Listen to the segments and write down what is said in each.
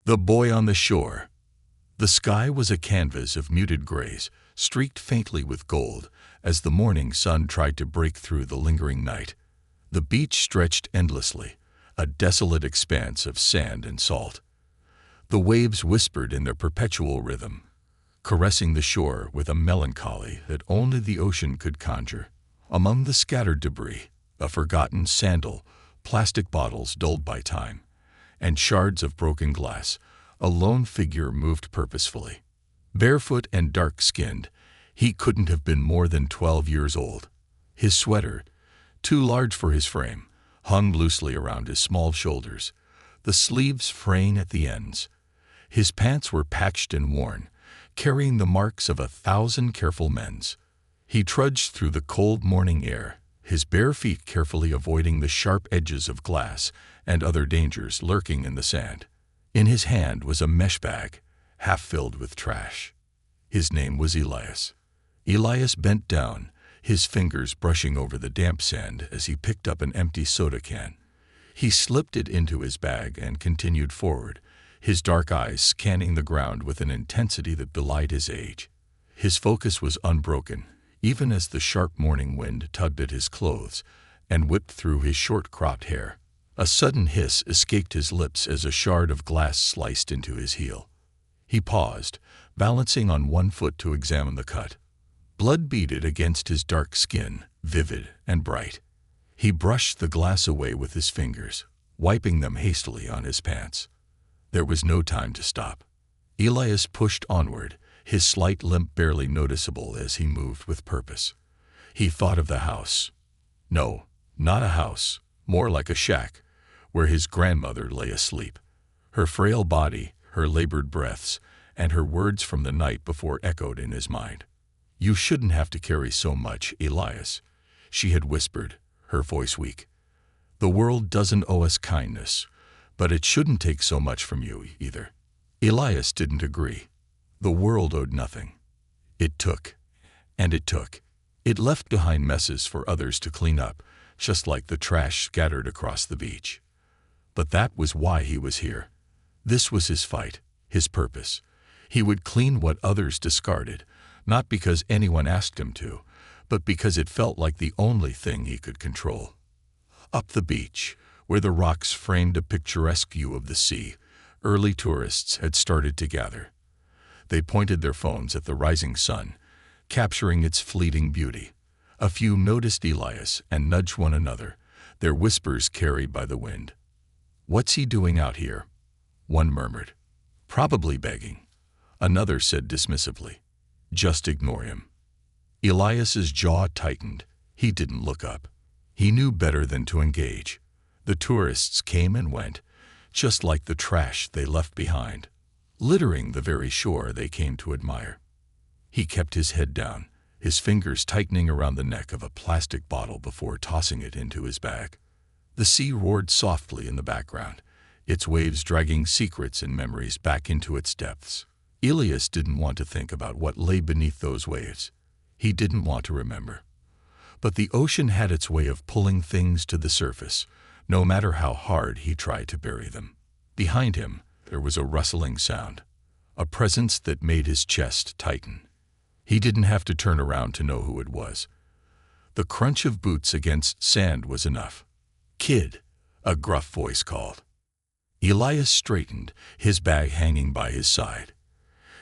The boy on the shore. The sky was a canvas of muted grays, streaked faintly with gold, as the morning sun tried to break through the lingering night. The beach stretched endlessly, a desolate expanse of sand and salt. The waves whispered in their perpetual rhythm, caressing the shore with a melancholy that only the ocean could conjure. Among the scattered debris, a forgotten sandal, plastic bottles dulled by time, and shards of broken glass, a lone figure moved purposefully. Barefoot and dark-skinned, he couldn't have been more than 12 years old. His sweater, too large for his frame, hung loosely around his small shoulders, the sleeves fraying at the ends. His pants were patched and worn, carrying the marks of 1,000 careful mends. He trudged through the cold morning air, his bare feet carefully avoiding the sharp edges of glass and other dangers lurking in the sand. In his hand was a mesh bag, half filled with trash. His name was Elias. Elias bent down, his fingers brushing over the damp sand as he picked up an empty soda can. He slipped it into his bag and continued forward, his dark eyes scanning the ground with an intensity that belied his age. His focus was unbroken, even as the sharp morning wind tugged at his clothes and whipped through his short-cropped hair. A sudden hiss escaped his lips as a shard of glass sliced into his heel. He paused, balancing on one foot to examine the cut. Blood beaded against his dark skin, vivid and bright. He brushed the glass away with his fingers, wiping them hastily on his pants. There was no time to stop. Elias pushed onward, his slight limp barely noticeable as he moved with purpose. He thought of the house. No, not a house, more like a shack, where his grandmother lay asleep. Her frail body, her labored breaths, and her words from the night before echoed in his mind. "You shouldn't have to carry so much, Elias," she had whispered, her voice weak. "The world doesn't owe us kindness, but it shouldn't take so much from you either." Elias didn't agree. The world owed nothing. It took, and it took. It left behind messes for others to clean up, just like the trash scattered across the beach. But that was why he was here. This was his fight, his purpose. He would clean what others discarded, not because anyone asked him to, but because it felt like the only thing he could control. Up the beach, where the rocks framed a picturesque view of the sea, early tourists had started to gather. They pointed their phones at the rising sun, capturing its fleeting beauty. A few noticed Elias and nudged one another, their whispers carried by the wind. "What's he doing out here?" one murmured. "Probably begging." Another said dismissively, "Just ignore him." Elias's jaw tightened. He didn't look up. He knew better than to engage. The tourists came and went, just like the trash they left behind, littering the very shore they came to admire. He kept his head down, his fingers tightening around the neck of a plastic bottle before tossing it into his bag. The sea roared softly in the background, its waves dragging secrets and memories back into its depths. Elias didn't want to think about what lay beneath those waves. He didn't want to remember. But the ocean had its way of pulling things to the surface, no matter how hard he tried to bury them. Behind him, there was a rustling sound, a presence that made his chest tighten. He didn't have to turn around to know who it was. The crunch of boots against sand was enough. "Kid," a gruff voice called. Elias straightened, his bag hanging by his side.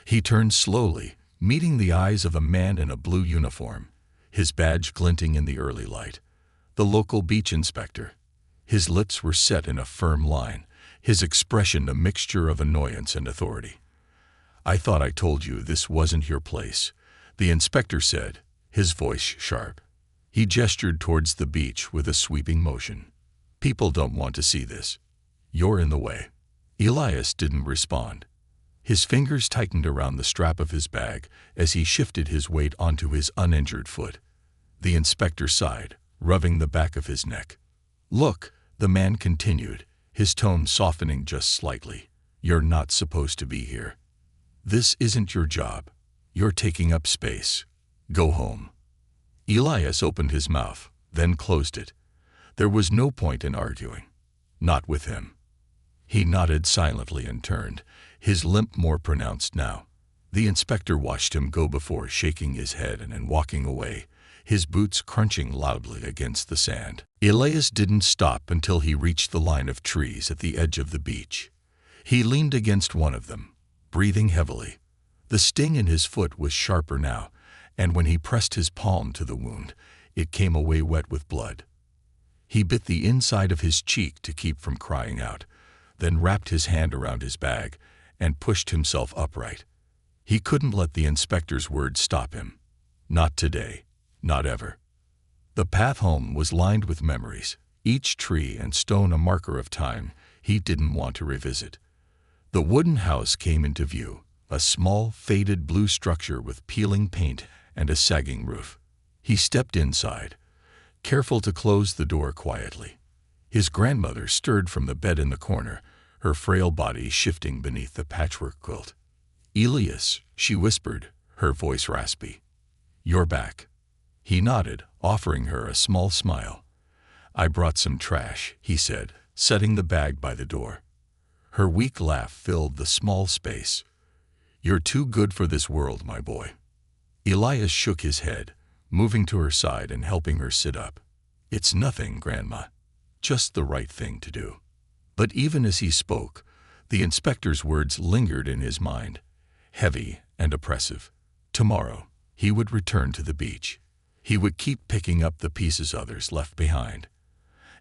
He turned slowly, meeting the eyes of a man in a blue uniform, his badge glinting in the early light. The local beach inspector. His lips were set in a firm line, his expression a mixture of annoyance and authority. "I thought I told you this wasn't your place," the inspector said, his voice sharp. He gestured towards the beach with a sweeping motion. "People don't want to see this. You're in the way." Elias didn't respond. His fingers tightened around the strap of his bag as he shifted his weight onto his uninjured foot. The inspector sighed, rubbing the back of his neck. "Look," the man continued, his tone softening just slightly. "You're not supposed to be here. This isn't your job. You're taking up space. Go home." Elias opened his mouth, then closed it. There was no point in arguing. Not with him. He nodded silently and turned, his limp more pronounced now. The inspector watched him go before shaking his head and walking away, his boots crunching loudly against the sand. Elias didn't stop until he reached the line of trees at the edge of the beach. He leaned against one of them, breathing heavily. The sting in his foot was sharper now, and when he pressed his palm to the wound, it came away wet with blood. He bit the inside of his cheek to keep from crying out, then wrapped his hand around his bag and pushed himself upright. He couldn't let the inspector's words stop him. Not today, not ever. The path home was lined with memories, each tree and stone a marker of time he didn't want to revisit. The wooden house came into view, a small, faded blue structure with peeling paint and a sagging roof. He stepped inside, careful to close the door quietly. His grandmother stirred from the bed in the corner, her frail body shifting beneath the patchwork quilt. "Elias," she whispered, her voice raspy. "You're back." He nodded, offering her a small smile. "I brought some trash," he said, setting the bag by the door. Her weak laugh filled the small space. "You're too good for this world, my boy." Elias shook his head, moving to her side and helping her sit up. "It's nothing, Grandma. Just the right thing to do." But even as he spoke, the inspector's words lingered in his mind, heavy and oppressive. Tomorrow, he would return to the beach. He would keep picking up the pieces others left behind.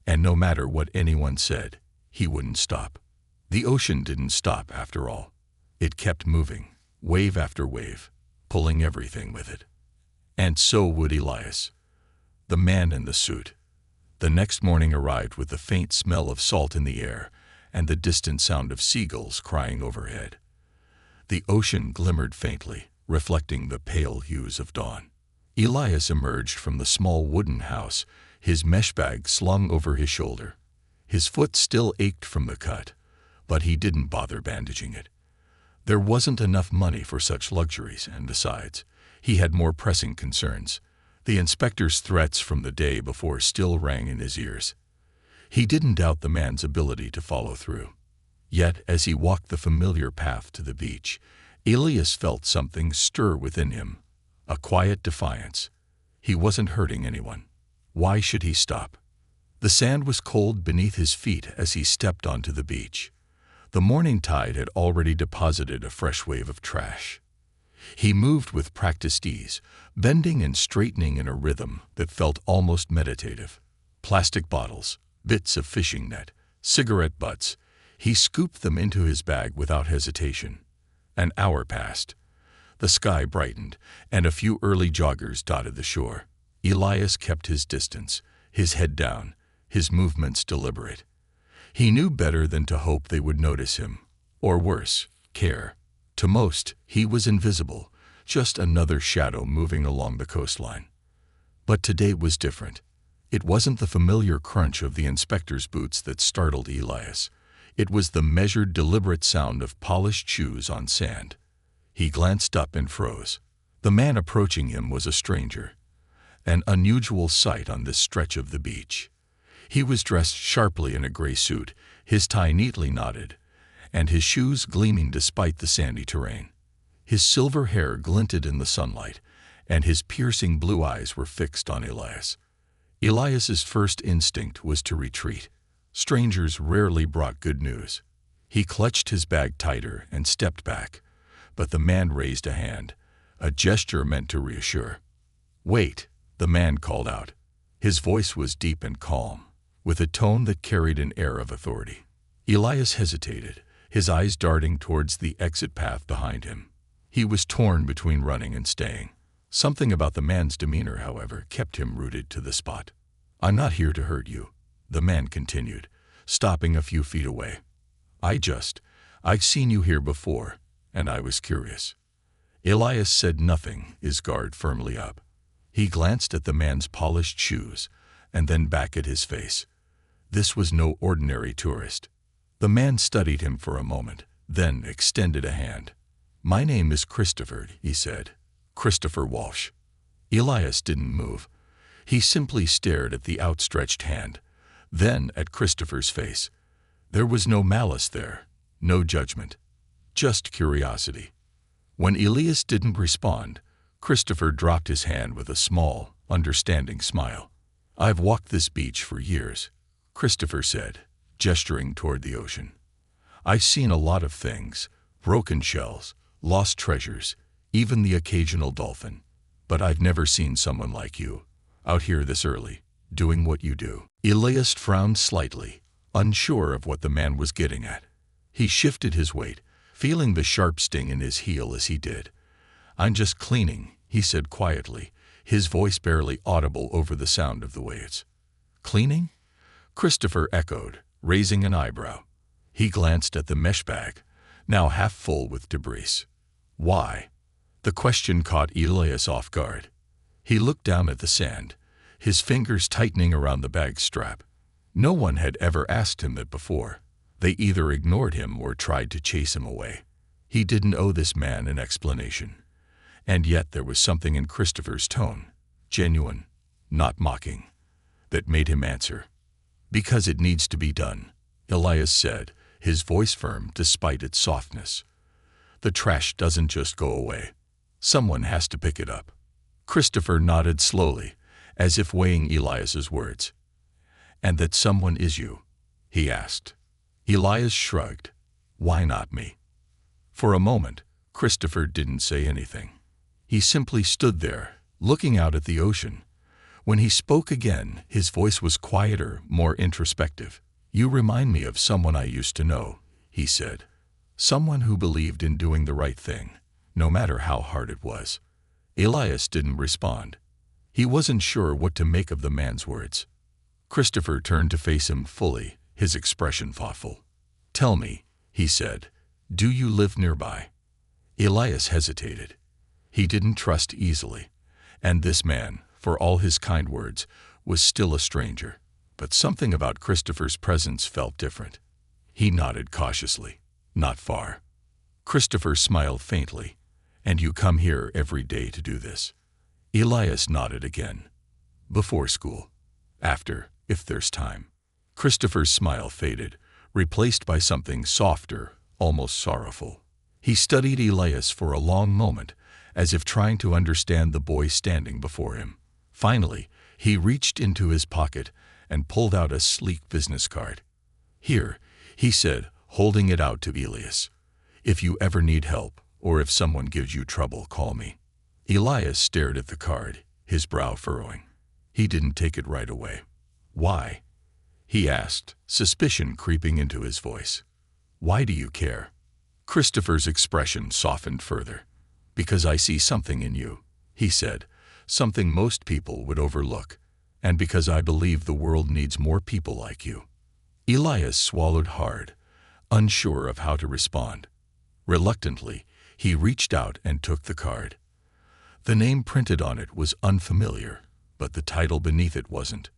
And no matter what anyone said, he wouldn't stop. The ocean didn't stop after all. It kept moving, wave after wave, pulling everything with it. And so would Elias. The man in the suit. The next morning arrived with the faint smell of salt in the air and the distant sound of seagulls crying overhead. The ocean glimmered faintly, reflecting the pale hues of dawn. Elias emerged from the small wooden house, his mesh bag slung over his shoulder. His foot still ached from the cut, but he didn't bother bandaging it. There wasn't enough money for such luxuries, and besides, he had more pressing concerns. The inspector's threats from the day before still rang in his ears. He didn't doubt the man's ability to follow through. Yet, as he walked the familiar path to the beach, Elias felt something stir within him, a quiet defiance. He wasn't hurting anyone. Why should he stop? The sand was cold beneath his feet as he stepped onto the beach. The morning tide had already deposited a fresh wave of trash. He moved with practiced ease, bending and straightening in a rhythm that felt almost meditative. Plastic bottles, bits of fishing net, cigarette butts. He scooped them into his bag without hesitation. An hour passed. The sky brightened, and a few early joggers dotted the shore. Elias kept his distance, his head down, his movements deliberate. He knew better than to hope they would notice him, or worse, care. To most, he was invisible, just another shadow moving along the coastline. But today was different. It wasn't the familiar crunch of the inspector's boots that startled Elias. It was the measured, deliberate sound of polished shoes on sand. He glanced up and froze. The man approaching him was a stranger, an unusual sight on this stretch of the beach. He was dressed sharply in a gray suit, his tie neatly knotted, and his shoes gleaming despite the sandy terrain. His silver hair glinted in the sunlight, and his piercing blue eyes were fixed on Elias. Elias's first instinct was to retreat. Strangers rarely brought good news. He clutched his bag tighter and stepped back, but the man raised a hand, a gesture meant to reassure. "Wait," the man called out. His voice was deep and calm, with a tone that carried an air of authority. Elias hesitated, his eyes darting towards the exit path behind him. He was torn between running and staying. Something about the man's demeanor, however, kept him rooted to the spot. "I'm not here to hurt you," the man continued, stopping a few feet away. I've seen you here before, and I was curious." Elias said nothing, his guard firmly up. He glanced at the man's polished shoes, and then back at his face. This was no ordinary tourist. The man studied him for a moment, then extended a hand. "My name is Christopher," he said. "Christopher Walsh." Elias didn't move. He simply stared at the outstretched hand, then at Christopher's face. There was no malice there, no judgment, just curiosity. When Elias didn't respond, Christopher dropped his hand with a small, understanding smile. "I've walked this beach for years," Christopher said, gesturing toward the ocean. "I've seen a lot of things, broken shells, lost treasures, even the occasional dolphin. But I've never seen someone like you, out here this early, doing what you do." Elias frowned slightly, unsure of what the man was getting at. He shifted his weight, feeling the sharp sting in his heel as he did. "I'm just cleaning," he said quietly, his voice barely audible over the sound of the waves. "Cleaning?" Christopher echoed, raising an eyebrow. He glanced at the mesh bag, now half full with debris. "Why?" The question caught Elias off guard. He looked down at the sand, his fingers tightening around the bag's strap. No one had ever asked him that before. They either ignored him or tried to chase him away. He didn't owe this man an explanation. And yet there was something in Christopher's tone, genuine, not mocking, that made him answer. "Because it needs to be done," Elias said, his voice firm despite its softness. "The trash doesn't just go away. Someone has to pick it up." Christopher nodded slowly, as if weighing Elias's words. "And that someone is you?" he asked. Elias shrugged. "Why not me?" For a moment, Christopher didn't say anything. He simply stood there, looking out at the ocean. When he spoke again, his voice was quieter, more introspective. "You remind me of someone I used to know," he said. "Someone who believed in doing the right thing, no matter how hard it was." Elias didn't respond. He wasn't sure what to make of the man's words. Christopher turned to face him fully, his expression thoughtful. "Tell me," he said, "do you live nearby?" Elias hesitated. He didn't trust easily, and this man, for all his kind words, was still a stranger. But something about Christopher's presence felt different. He nodded cautiously. "Not far." Christopher smiled faintly. "And you come here every day to do this?" Elias nodded again. "Before school. After, if there's time." Christopher's smile faded, replaced by something softer, almost sorrowful. He studied Elias for a long moment, as if trying to understand the boy standing before him. Finally, he reached into his pocket and pulled out a sleek business card. "Here," he said, holding it out to Elias. "If you ever need help, or if someone gives you trouble, call me." Elias stared at the card, his brow furrowing. He didn't take it right away. "Why?" he asked, suspicion creeping into his voice. "Why do you care?" Christopher's expression softened further. "Because I see something in you," he said, "something most people would overlook, and because I believe the world needs more people like you." Elias swallowed hard, unsure of how to respond. Reluctantly, he reached out and took the card. The name printed on it was unfamiliar, but the title beneath it wasn't.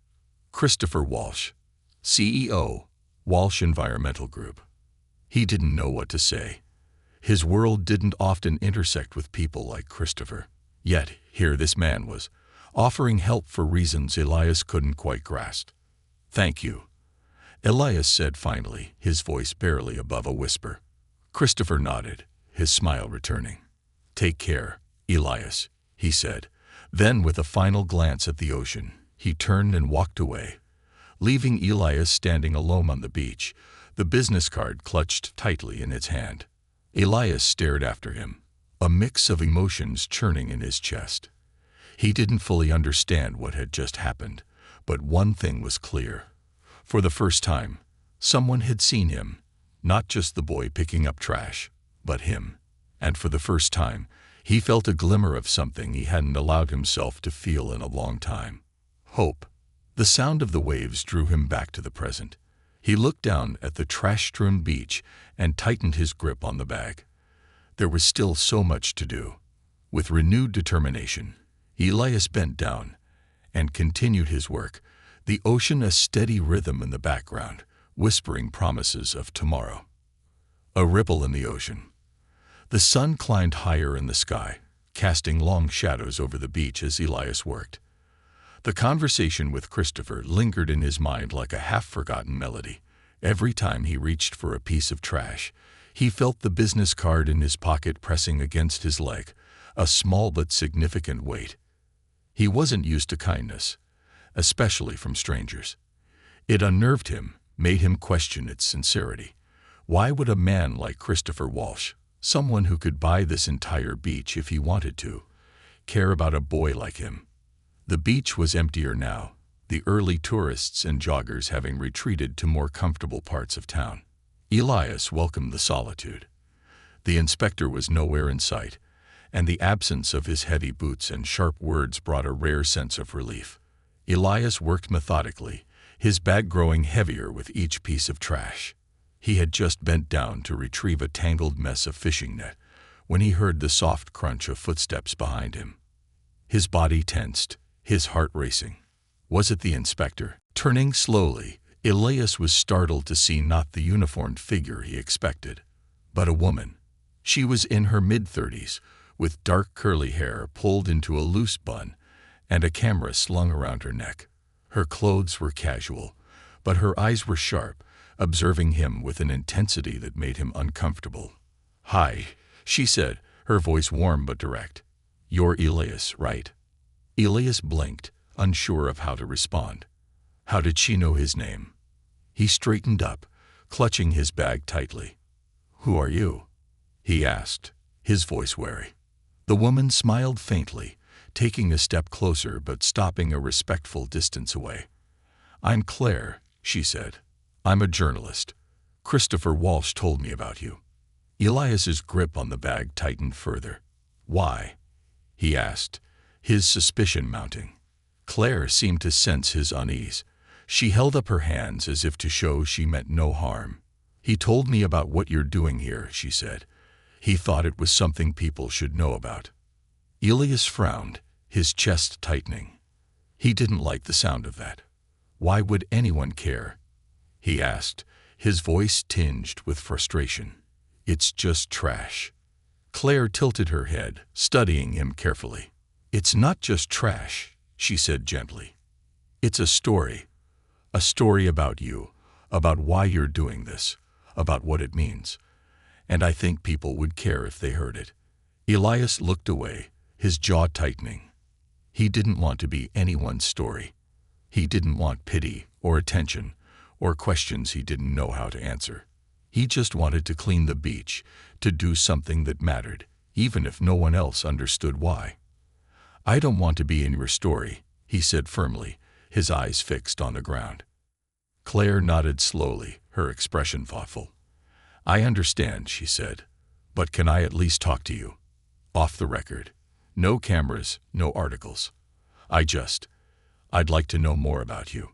Christopher Walsh, CEO, Walsh Environmental Group. He didn't know what to say. His world didn't often intersect with people like Christopher. Yet, here this man was, offering help for reasons Elias couldn't quite grasp. "Thank you," Elias said finally, his voice barely above a whisper. Christopher nodded, his smile returning. "Take care, Elias," he said. Then, with a final glance at the ocean, he turned and walked away, leaving Elias standing alone on the beach, the business card clutched tightly in its hand. Elias stared after him, a mix of emotions churning in his chest. He didn't fully understand what had just happened, but one thing was clear. For the first time, someone had seen him, not just the boy picking up trash, but him. And for the first time, he felt a glimmer of something he hadn't allowed himself to feel in a long time. Hope. The sound of the waves drew him back to the present. He looked down at the trash-strewn beach and tightened his grip on the bag. There was still so much to do. With renewed determination, Elias bent down and continued his work, the ocean a steady rhythm in the background, whispering promises of tomorrow. A ripple in the ocean. The sun climbed higher in the sky, casting long shadows over the beach as Elias worked. The conversation with Christopher lingered in his mind like a half-forgotten melody, Every time he reached for a piece of trash, he felt the business card in his pocket pressing against his leg, a small but significant weight. He wasn't used to kindness, especially from strangers. It unnerved him, made him question its sincerity. Why would a man like Christopher Walsh, someone who could buy this entire beach if he wanted to, care about a boy like him? The beach was emptier now, the early tourists and joggers having retreated to more comfortable parts of town. Elias welcomed the solitude. The inspector was nowhere in sight, and the absence of his heavy boots and sharp words brought a rare sense of relief. Elias worked methodically, his bag growing heavier with each piece of trash. He had just bent down to retrieve a tangled mess of fishing net when he heard the soft crunch of footsteps behind him. His body tensed, his heart racing. Was it the inspector? Turning slowly, Elias was startled to see not the uniformed figure he expected, but a woman. She was in her mid-30s, with dark curly hair pulled into a loose bun and a camera slung around her neck. Her clothes were casual, but her eyes were sharp, observing him with an intensity that made him uncomfortable. "Hi," she said, her voice warm but direct. "You're Elias, right?" Elias blinked, unsure of how to respond. How did she know his name? He straightened up, clutching his bag tightly. "Who are you?" he asked, his voice wary. The woman smiled faintly, taking a step closer but stopping a respectful distance away. "I'm Claire," she said. "I'm a journalist. Christopher Walsh told me about you." Elias's grip on the bag tightened further. "Why?" he asked, his suspicion mounting. Claire seemed to sense his unease. She held up her hands as if to show she meant no harm. "He told me about what you're doing here," she said. "He thought it was something people should know about." Elias frowned, his chest tightening. He didn't like the sound of that. Why would anyone care? He asked, his voice tinged with frustration. "It's just trash." Claire tilted her head, studying him carefully. "It's not just trash," she said gently. "It's a story about you, about why you're doing this, about what it means. And I think people would care if they heard it." Elias looked away, his jaw tightening. He didn't want to be anyone's story. He didn't want pity or attention or questions he didn't know how to answer. He just wanted to clean the beach, to do something that mattered, even if no one else understood why. "I don't want to be in your story," he said firmly, his eyes fixed on the ground. Claire nodded slowly, her expression thoughtful. "I understand," she said, "but can I at least talk to you? Off the record. No cameras, no articles. I'd like to know more about you."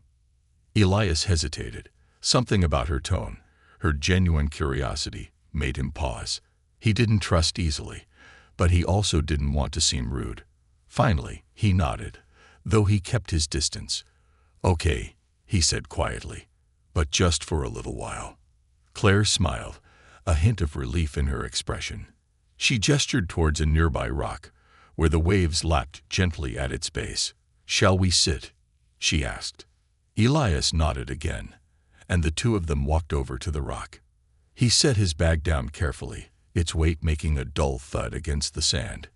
Elias hesitated. Something about her tone, her genuine curiosity, made him pause. He didn't trust easily, but he also didn't want to seem rude. Finally, he nodded, though he kept his distance. "Okay," he said quietly, "but just for a little while." Claire smiled, a hint of relief in her expression. She gestured towards a nearby rock, where the waves lapped gently at its base. "Shall we sit?" she asked. Elias nodded again, and the two of them walked over to the rock. He set his bag down carefully, its weight making a dull thud against the sand.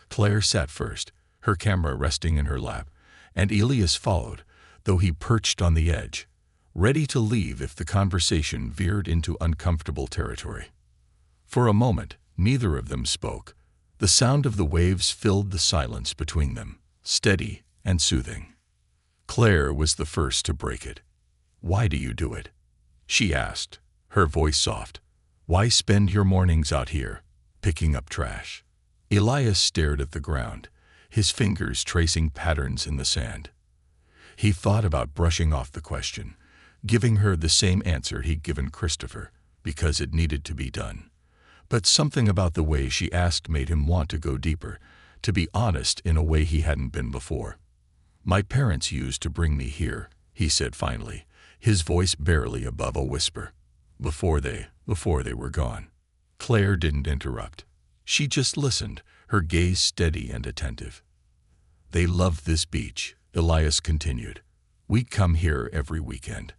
Claire sat first, her camera resting in her lap, and Elias followed, though he perched on the edge, ready to leave if the conversation veered into uncomfortable territory. For a moment, neither of them spoke. The sound of the waves filled the silence between them, steady and soothing. Claire was the first to break it. "Why do you do it?" she asked, her voice soft. "Why spend your mornings out here, picking up trash?" Elias stared at the ground, his fingers tracing patterns in the sand. He thought about brushing off the question, giving her the same answer he'd given Christopher, because it needed to be done. But something about the way she asked made him want to go deeper, to be honest in a way he hadn't been before. "My parents used to bring me here," he said finally, his voice barely above a whisper, before they were gone." Claire didn't interrupt. She just listened, her gaze steady and attentive. "They loved this beach," Elias continued. "We'd come here every weekend.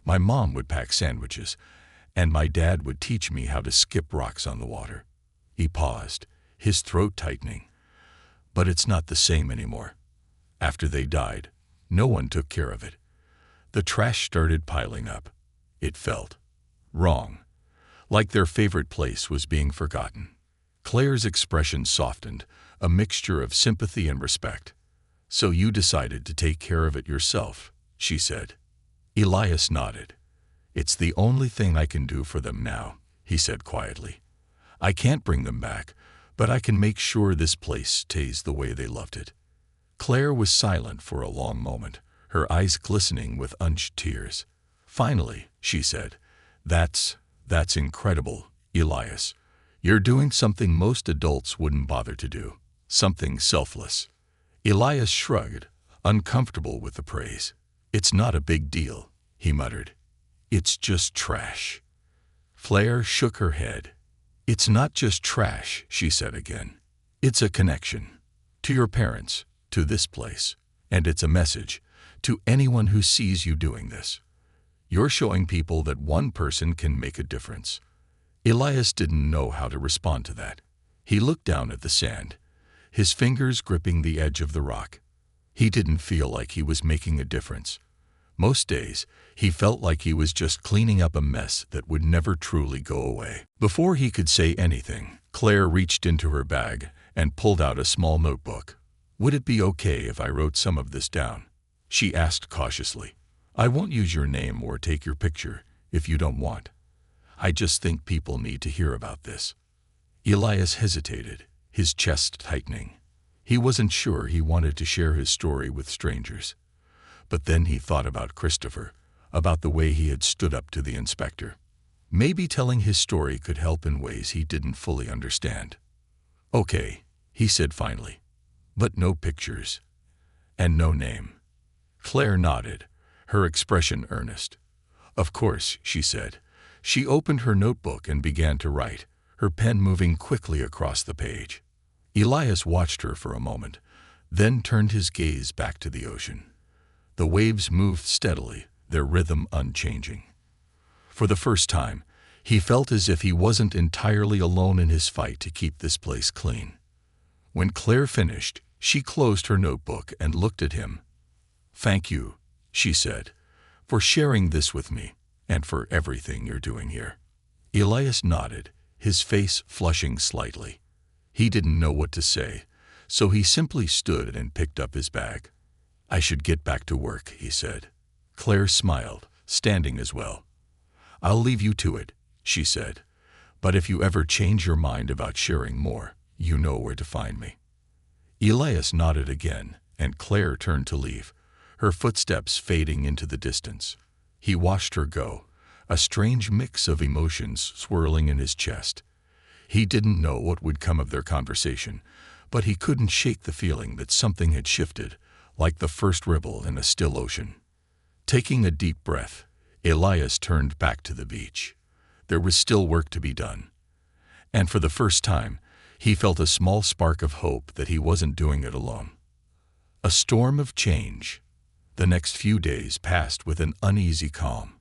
My mom would pack sandwiches, and my dad would teach me how to skip rocks on the water." He paused, his throat tightening. "But it's not the same anymore. After they died, no one took care of it. The trash started piling up. It felt wrong, like their favorite place was being forgotten." Claire's expression softened, a mixture of sympathy and respect. "So you decided to take care of it yourself," she said. Elias nodded. "It's the only thing I can do for them now," he said quietly. "I can't bring them back, but I can make sure this place stays the way they loved it." Claire was silent for a long moment, her eyes glistening with unshed tears. Finally, she said, That's incredible, Elias. You're doing something most adults wouldn't bother to do, something selfless." Elias shrugged, uncomfortable with the praise. "It's not a big deal," he muttered. "It's just trash." Claire shook her head. "It's not just trash," she said again. "It's a connection. To your parents, to this place. And it's a message to anyone who sees you doing this. You're showing people that one person can make a difference." Elias didn't know how to respond to that. He looked down at the sand, his fingers gripping the edge of the rock. He didn't feel like he was making a difference. Most days, he felt like he was just cleaning up a mess that would never truly go away. Before he could say anything, Claire reached into her bag and pulled out a small notebook. "Would it be okay if I wrote some of this down?" she asked cautiously. "I won't use your name or take your picture if you don't want. I just think people need to hear about this." Elias hesitated, his chest tightening. He wasn't sure he wanted to share his story with strangers. But then he thought about Christopher, about the way he had stood up to the inspector. Maybe telling his story could help in ways he didn't fully understand. "Okay," he said finally, "but no pictures. And no name." Claire nodded, her expression earnest. "Of course," she said. She opened her notebook and began to write, her pen moving quickly across the page. Elias watched her for a moment, then turned his gaze back to the ocean. The waves moved steadily, their rhythm unchanging. For the first time, he felt as if he wasn't entirely alone in his fight to keep this place clean. When Claire finished, she closed her notebook and looked at him. "Thank you," she said, "for sharing this with me, and for everything you're doing here." Elias nodded, his face flushing slightly. He didn't know what to say, so he simply stood and picked up his bag. "I should get back to work," he said. Claire smiled, standing as well. "I'll leave you to it," she said. "But if you ever change your mind about sharing more, you know where to find me." Elias nodded again, and Claire turned to leave, her footsteps fading into the distance. He watched her go, a strange mix of emotions swirling in his chest. He didn't know what would come of their conversation, but he couldn't shake the feeling that something had shifted, like the first ripple in a still ocean. Taking a deep breath, Elias turned back to the beach. There was still work to be done. And for the first time, he felt a small spark of hope that he wasn't doing it alone. A storm of change. The next few days passed with an uneasy calm.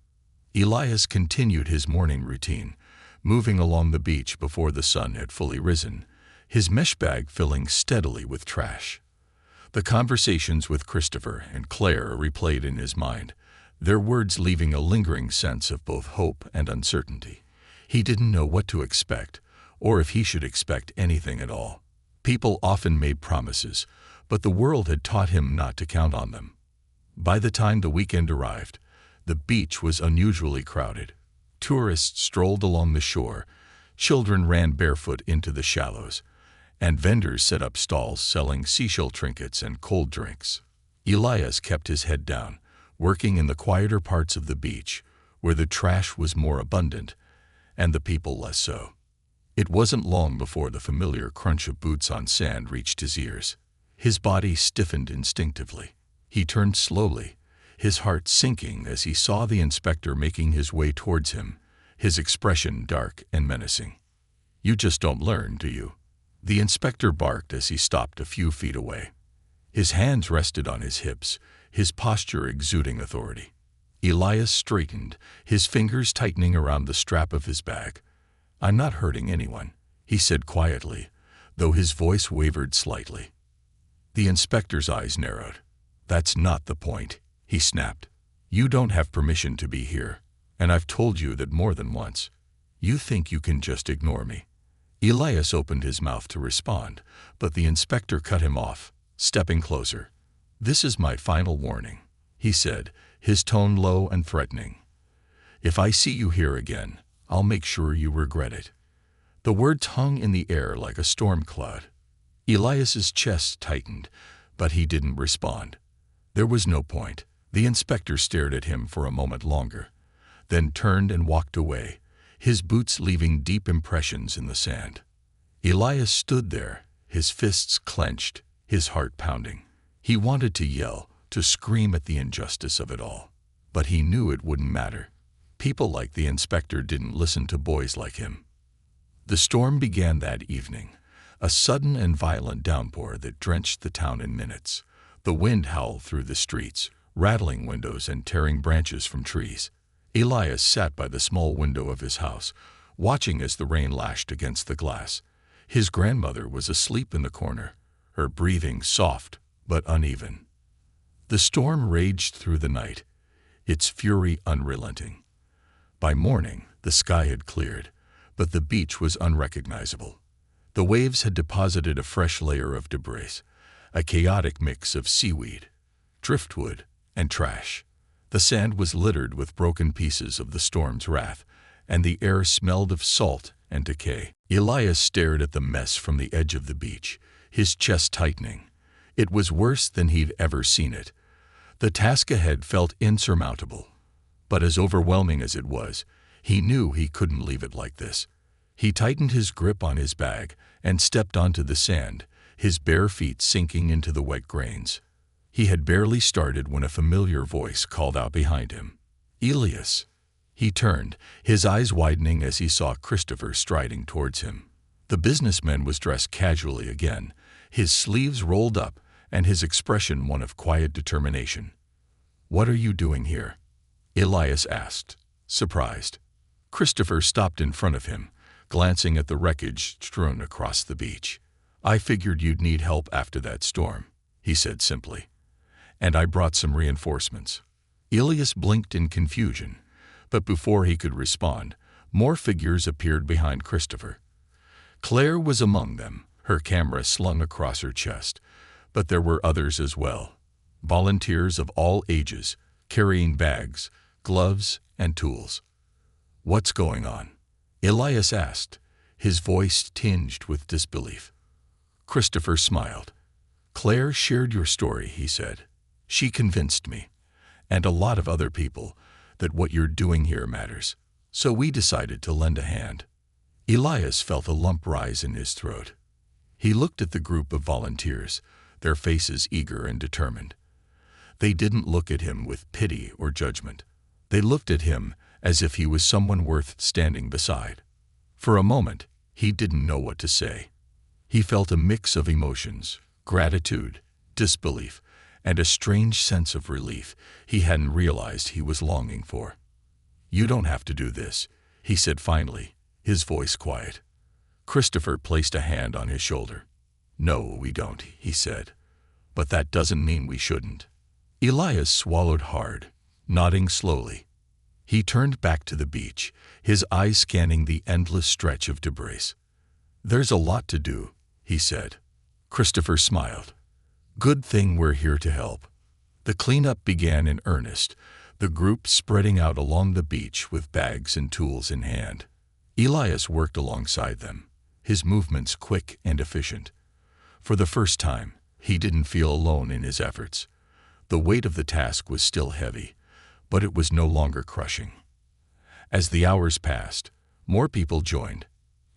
Elias continued his morning routine, moving along the beach before the sun had fully risen, his mesh bag filling steadily with trash. The conversations with Christopher and Claire replayed in his mind, their words leaving a lingering sense of both hope and uncertainty. He didn't know what to expect, or if he should expect anything at all. People often made promises, but the world had taught him not to count on them. By the time the weekend arrived, the beach was unusually crowded. Tourists strolled along the shore, children ran barefoot into the shallows, and vendors set up stalls selling seashell trinkets and cold drinks. Elias kept his head down, working in the quieter parts of the beach, where the trash was more abundant, and the people less so. It wasn't long before the familiar crunch of boots on sand reached his ears. His body stiffened instinctively. He turned slowly, his heart sinking as he saw the inspector making his way towards him, his expression dark and menacing. "You just don't learn, do you?" The inspector barked as he stopped a few feet away. His hands rested on his hips, his posture exuding authority. Elias straightened, his fingers tightening around the strap of his bag. "I'm not hurting anyone," he said quietly, though his voice wavered slightly. The inspector's eyes narrowed. "That's not the point," he snapped. "You don't have permission to be here, and I've told you that more than once. You think you can just ignore me." Elias opened his mouth to respond, but the inspector cut him off, stepping closer. "This is my final warning," he said, his tone low and threatening. "If I see you here again, I'll make sure you regret it." The words hung in the air like a storm cloud. Elias's chest tightened, but he didn't respond. There was no point. The inspector stared at him for a moment longer, then turned and walked away, his boots leaving deep impressions in the sand. Elias stood there, his fists clenched, his heart pounding. He wanted to yell, to scream at the injustice of it all, but he knew it wouldn't matter. People like the inspector didn't listen to boys like him. The storm began that evening, a sudden and violent downpour that drenched the town in minutes. The wind howled through the streets, rattling windows and tearing branches from trees. Elias sat by the small window of his house, watching as the rain lashed against the glass. His grandmother was asleep in the corner, her breathing soft but uneven. The storm raged through the night, its fury unrelenting. By morning, the sky had cleared, but the beach was unrecognizable. The waves had deposited a fresh layer of debris, a chaotic mix of seaweed, driftwood, and trash. The sand was littered with broken pieces of the storm's wrath, and the air smelled of salt and decay. Elias stared at the mess from the edge of the beach, his chest tightening. It was worse than he'd ever seen it. The task ahead felt insurmountable, but as overwhelming as it was, he knew he couldn't leave it like this. He tightened his grip on his bag and stepped onto the sand, his bare feet sinking into the wet grains. He had barely started when a familiar voice called out behind him. "Elias!" He turned, his eyes widening as he saw Christopher striding towards him. The businessman was dressed casually again, his sleeves rolled up and his expression one of quiet determination. "What are you doing here?" Elias asked, surprised. Christopher stopped in front of him, glancing at the wreckage strewn across the beach. "I figured you'd need help after that storm," he said simply. "And I brought some reinforcements." Elias blinked in confusion, but before he could respond, more figures appeared behind Christopher. Claire was among them, her camera slung across her chest, but there were others as well. Volunteers of all ages, carrying bags, gloves, and tools. "What's going on?" Elias asked, his voice tinged with disbelief. Christopher smiled. "Claire shared your story," he said. "She convinced me, and a lot of other people, that what you're doing here matters. So we decided to lend a hand." Elias felt a lump rise in his throat. He looked at the group of volunteers, their faces eager and determined. They didn't look at him with pity or judgment. They looked at him as if he was someone worth standing beside. For a moment, he didn't know what to say. He felt a mix of emotions, gratitude, disbelief, and a strange sense of relief he hadn't realized he was longing for. "You don't have to do this," he said finally, his voice quiet. Christopher placed a hand on his shoulder. "No, we don't," he said. "But that doesn't mean we shouldn't." Elias swallowed hard, nodding slowly. He turned back to the beach, his eyes scanning the endless stretch of debris. "There's a lot to do," he said. Christopher smiled. "Good thing we're here to help." The cleanup began in earnest, the group spreading out along the beach with bags and tools in hand. Elias worked alongside them, his movements quick and efficient. For the first time, he didn't feel alone in his efforts. The weight of the task was still heavy, but it was no longer crushing. As the hours passed, more people joined.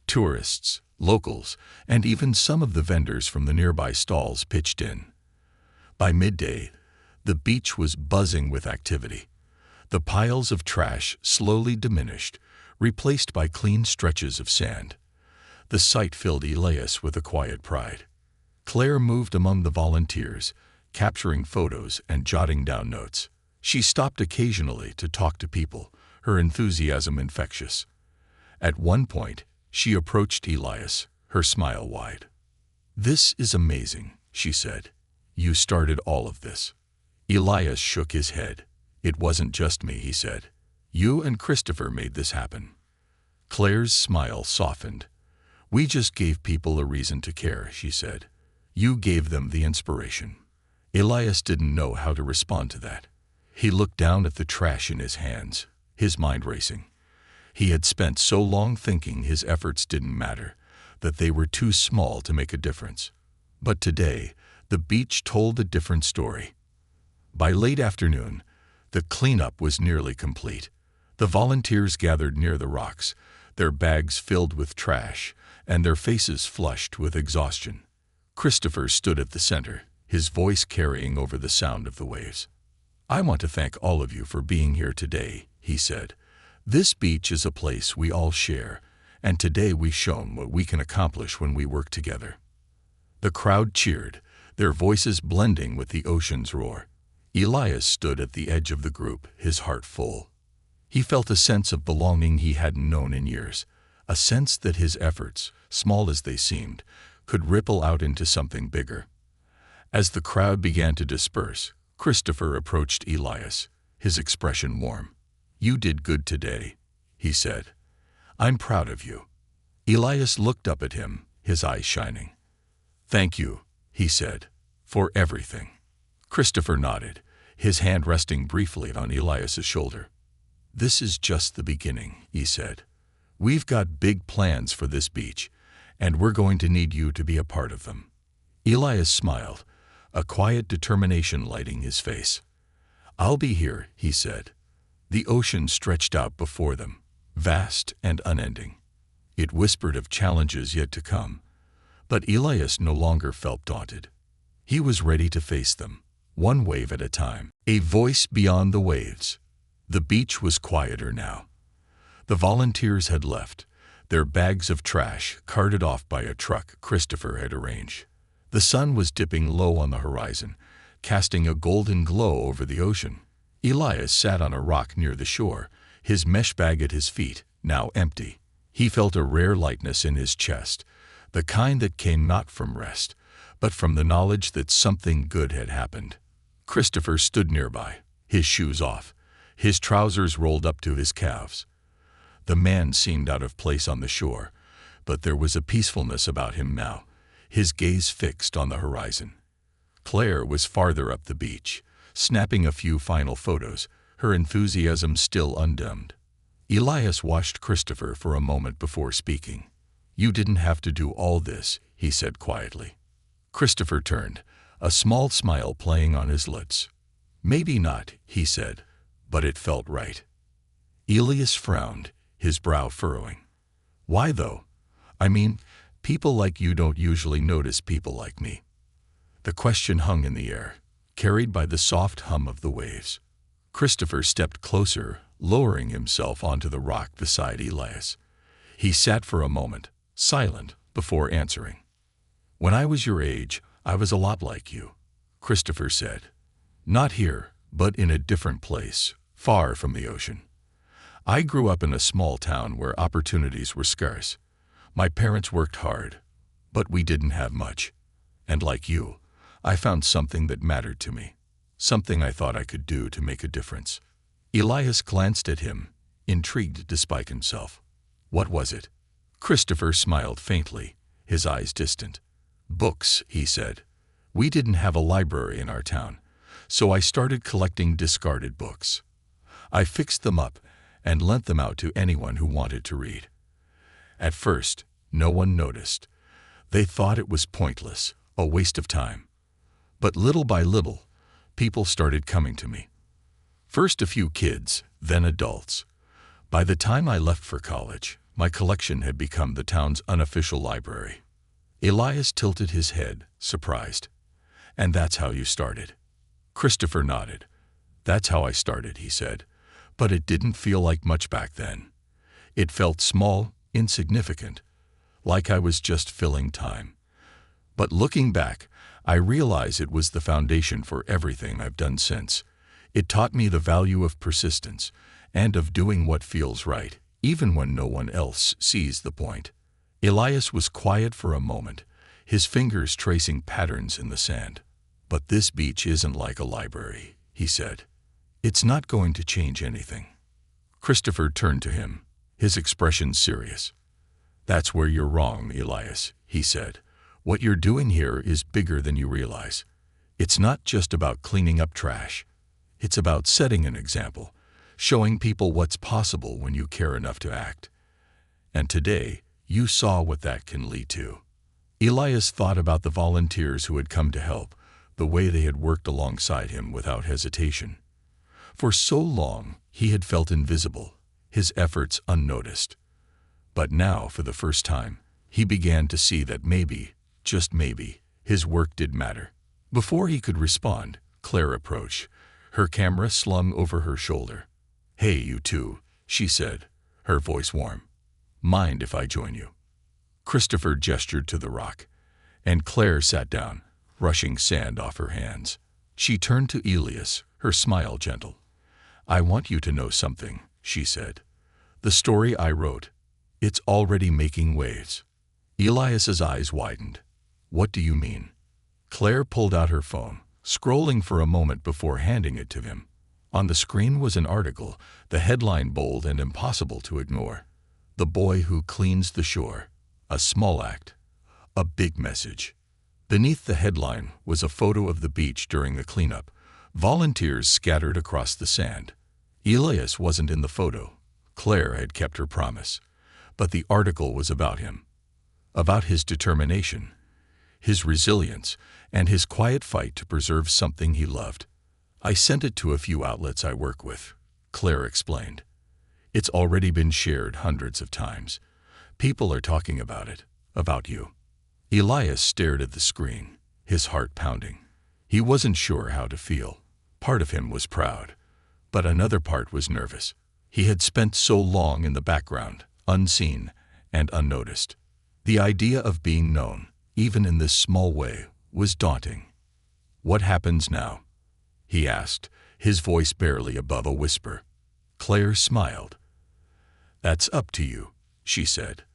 Tourists, locals, and even some of the vendors from the nearby stalls pitched in. By midday, the beach was buzzing with activity. The piles of trash slowly diminished, replaced by clean stretches of sand. The sight filled Elias with a quiet pride. Claire moved among the volunteers, capturing photos and jotting down notes. She stopped occasionally to talk to people, her enthusiasm infectious. At one point, she approached Elias, her smile wide. "This is amazing," she said. "You started all of this." Elias shook his head. "It wasn't just me," he said. "You and Christopher made this happen." Claire's smile softened. "We just gave people a reason to care," she said. "You gave them the inspiration." Elias didn't know how to respond to that. He looked down at the trash in his hands, his mind racing. He had spent so long thinking his efforts didn't matter, that they were too small to make a difference. But today, the beach told a different story. By late afternoon, the cleanup was nearly complete. The volunteers gathered near the rocks, their bags filled with trash, and their faces flushed with exhaustion. Christopher stood at the center, his voice carrying over the sound of the waves. "I want to thank all of you for being here today," he said. "This beach is a place we all share, and today we've shown what we can accomplish when we work together." The crowd cheered, their voices blending with the ocean's roar. Elias stood at the edge of the group, his heart full. He felt a sense of belonging he hadn't known in years, a sense that his efforts, small as they seemed, could ripple out into something bigger. As the crowd began to disperse, Christopher approached Elias, his expression warm. "You did good today," he said. "I'm proud of you." Elias looked up at him, his eyes shining. "Thank you," he said, "for everything." Christopher nodded, his hand resting briefly on Elias's shoulder. "This is just the beginning," he said. "We've got big plans for this beach, and we're going to need you to be a part of them." Elias smiled, a quiet determination lighting his face. "I'll be here," he said. The ocean stretched out before them, vast and unending. It whispered of challenges yet to come, but Elias no longer felt daunted. He was ready to face them, one wave at a time, a voice beyond the waves. The beach was quieter now. The volunteers had left, their bags of trash carted off by a truck Christopher had arranged. The sun was dipping low on the horizon, casting a golden glow over the ocean. Elias sat on a rock near the shore, his mesh bag at his feet, now empty. He felt a rare lightness in his chest, the kind that came not from rest, but from the knowledge that something good had happened. Christopher stood nearby, his shoes off, his trousers rolled up to his calves. The man seemed out of place on the shore, but there was a peacefulness about him now, his gaze fixed on the horizon. Claire was farther up the beach, snapping a few final photos, her enthusiasm still undimmed. Elias watched Christopher for a moment before speaking. "You didn't have to do all this," he said quietly. Christopher turned, a small smile playing on his lips. "Maybe not," he said, "but it felt right." Elias frowned, his brow furrowing. "Why though? I mean, people like you don't usually notice people like me." The question hung in the air, carried by the soft hum of the waves. Christopher stepped closer, lowering himself onto the rock beside Elias. He sat for a moment, silent, before answering. "When I was your age, I was a lot like you," Christopher said. "Not here, but in a different place, far from the ocean. I grew up in a small town where opportunities were scarce. My parents worked hard, but we didn't have much. And like you, I found something that mattered to me, something I thought I could do to make a difference." Elias glanced at him, intrigued despite himself. "What was it?" Christopher smiled faintly, his eyes distant. "Books," he said. "We didn't have a library in our town, so I started collecting discarded books. I fixed them up and lent them out to anyone who wanted to read. At first, no one noticed. They thought it was pointless, a waste of time. But little by little, people started coming to me. First a few kids, then adults. By the time I left for college, my collection had become the town's unofficial library." Elias tilted his head, surprised. "And that's how you started?" Christopher nodded. "That's how I started," he said. "But it didn't feel like much back then. It felt small, insignificant, like I was just filling time. But looking back, I realize it was the foundation for everything I've done since. It taught me the value of persistence and of doing what feels right, even when no one else sees the point. Elias was quiet for a moment, his fingers tracing patterns in the sand. "But this beach isn't like a library," he said. "It's not going to change anything." Christopher turned to him, his expression serious. "That's where you're wrong, Elias," he said. "What you're doing here is bigger than you realize. It's not just about cleaning up trash. It's about setting an example, showing people what's possible when you care enough to act. And today, you saw what that can lead to." Elias thought about the volunteers who had come to help, the way they had worked alongside him without hesitation. For so long, he had felt invisible, his efforts unnoticed. But now, for the first time, he began to see that maybe, just maybe, his work did matter. Before he could respond, Claire approached, her camera slung over her shoulder. "Hey, you two," she said, her voice warm. "Mind if I join you?" Christopher gestured to the rock, and Claire sat down, brushing sand off her hands. She turned to Elias, her smile gentle. "I want you to know something," she said. "The story I wrote, it's already making waves." Elias's eyes widened. "What do you mean?" Claire pulled out her phone, scrolling for a moment before handing it to him. On the screen was an article, the headline bold and impossible to ignore. "The boy who cleans the shore. A small act. A big message." Beneath the headline was a photo of the beach during the cleanup, volunteers scattered across the sand. Elias wasn't in the photo. Claire had kept her promise. But the article was about him. About his determination, his resilience, and his quiet fight to preserve something he loved. "I sent it to a few outlets I work with," Claire explained. "It's already been shared hundreds of times. People are talking about it, about you." Elias stared at the screen, his heart pounding. He wasn't sure how to feel. Part of him was proud, but another part was nervous. He had spent so long in the background, unseen and unnoticed. The idea of being known, even in this small way, was daunting. "What happens now?" he asked, his voice barely above a whisper. Claire smiled. "That's up to you," she said.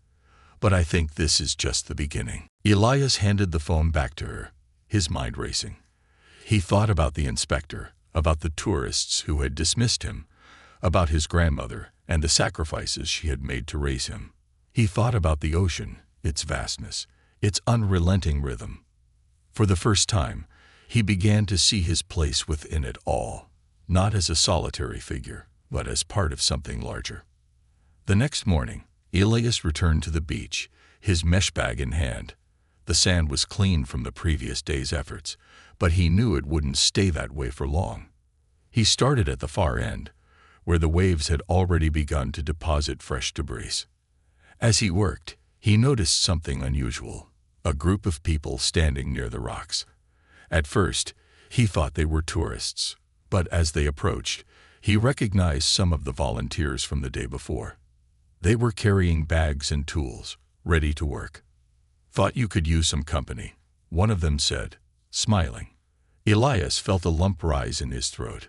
"But I think this is just the beginning." Elias handed the phone back to her, his mind racing. He thought about the inspector, about the tourists who had dismissed him, about his grandmother and the sacrifices she had made to raise him. He thought about the ocean, its vastness, its unrelenting rhythm. For the first time, he began to see his place within it all, not as a solitary figure, but as part of something larger. The next morning, Elias returned to the beach, his mesh bag in hand. The sand was clean from the previous day's efforts, but he knew it wouldn't stay that way for long. He started at the far end, where the waves had already begun to deposit fresh debris. As he worked, he noticed something unusual, a group of people standing near the rocks. At first, he thought they were tourists, but as they approached, he recognized some of the volunteers from the day before. They were carrying bags and tools, ready to work. "Thought you could use some company," one of them said, smiling. Elias felt a lump rise in his throat.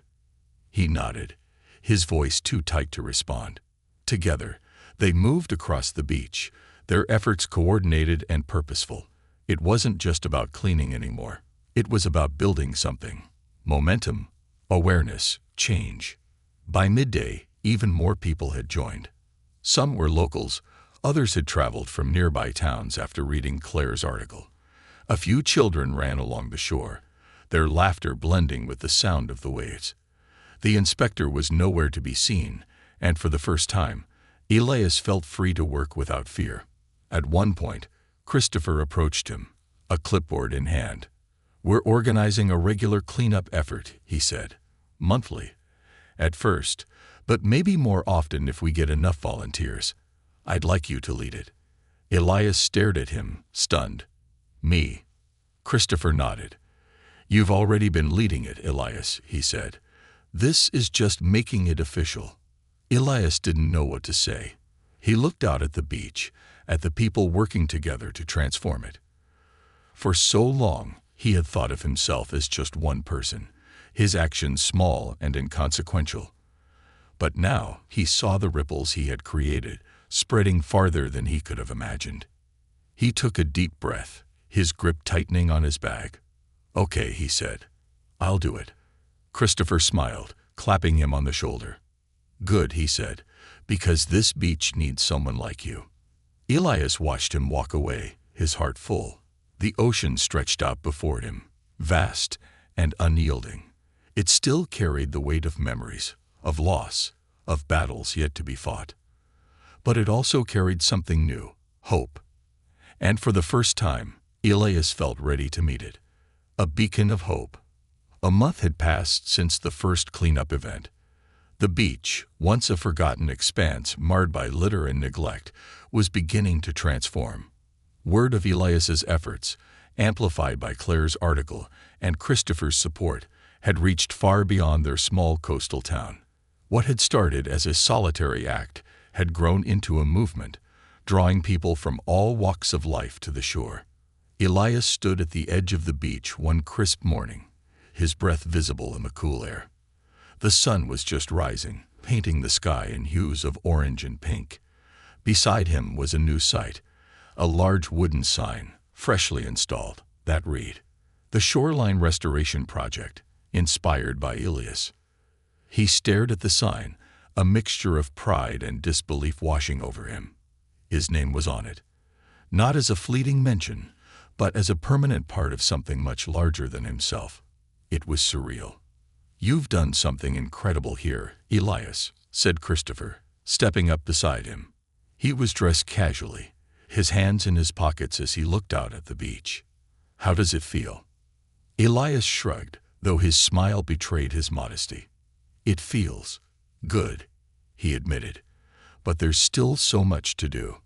He nodded, his voice too tight to respond. Together, they moved across the beach, their efforts coordinated and purposeful. It wasn't just about cleaning anymore. It was about building something. Momentum, awareness, change. By midday, even more people had joined. Some were locals, others had traveled from nearby towns after reading Claire's article. A few children ran along the shore, their laughter blending with the sound of the waves. The inspector was nowhere to be seen, and for the first time, Elias felt free to work without fear. At one point, Christopher approached him, a clipboard in hand. "We're organizing a regular cleanup effort," he said. "Monthly. At first, but maybe more often if we get enough volunteers. I'd like you to lead it." Elias stared at him, stunned. "Me?" Christopher nodded. "You've already been leading it, Elias," he said. "This is just making it official." Elias didn't know what to say. He looked out at the beach, at the people working together to transform it. For so long, he had thought of himself as just one person, his actions small and inconsequential. But now he saw the ripples he had created, spreading farther than he could have imagined. He took a deep breath, his grip tightening on his bag. "Okay," he said. "I'll do it." Christopher smiled, clapping him on the shoulder. "Good," he said, "because this beach needs someone like you." Elias watched him walk away, his heart full. The ocean stretched out before him, vast and unyielding. It still carried the weight of memories, of loss, of battles yet to be fought. But it also carried something new, hope. And for the first time, Elias felt ready to meet it. A beacon of hope. A month had passed since the first cleanup event. The beach, once a forgotten expanse marred by litter and neglect, was beginning to transform. Word of Elias's efforts, amplified by Claire's article and Christopher's support, had reached far beyond their small coastal town. What had started as a solitary act had grown into a movement, drawing people from all walks of life to the shore. Elias stood at the edge of the beach one crisp morning, his breath visible in the cool air. The sun was just rising, painting the sky in hues of orange and pink. Beside him was a new sight, a large wooden sign, freshly installed, that read, "The Shoreline Restoration Project, inspired by Elias." He stared at the sign, a mixture of pride and disbelief washing over him. His name was on it, not as a fleeting mention, but as a permanent part of something much larger than himself. It was surreal. "You've done something incredible here, Elias," said Christopher, stepping up beside him. He was dressed casually, his hands in his pockets as he looked out at the beach. "How does it feel?" Elias shrugged, though his smile betrayed his modesty. "It feels good," he admitted, "but there's still so much to do."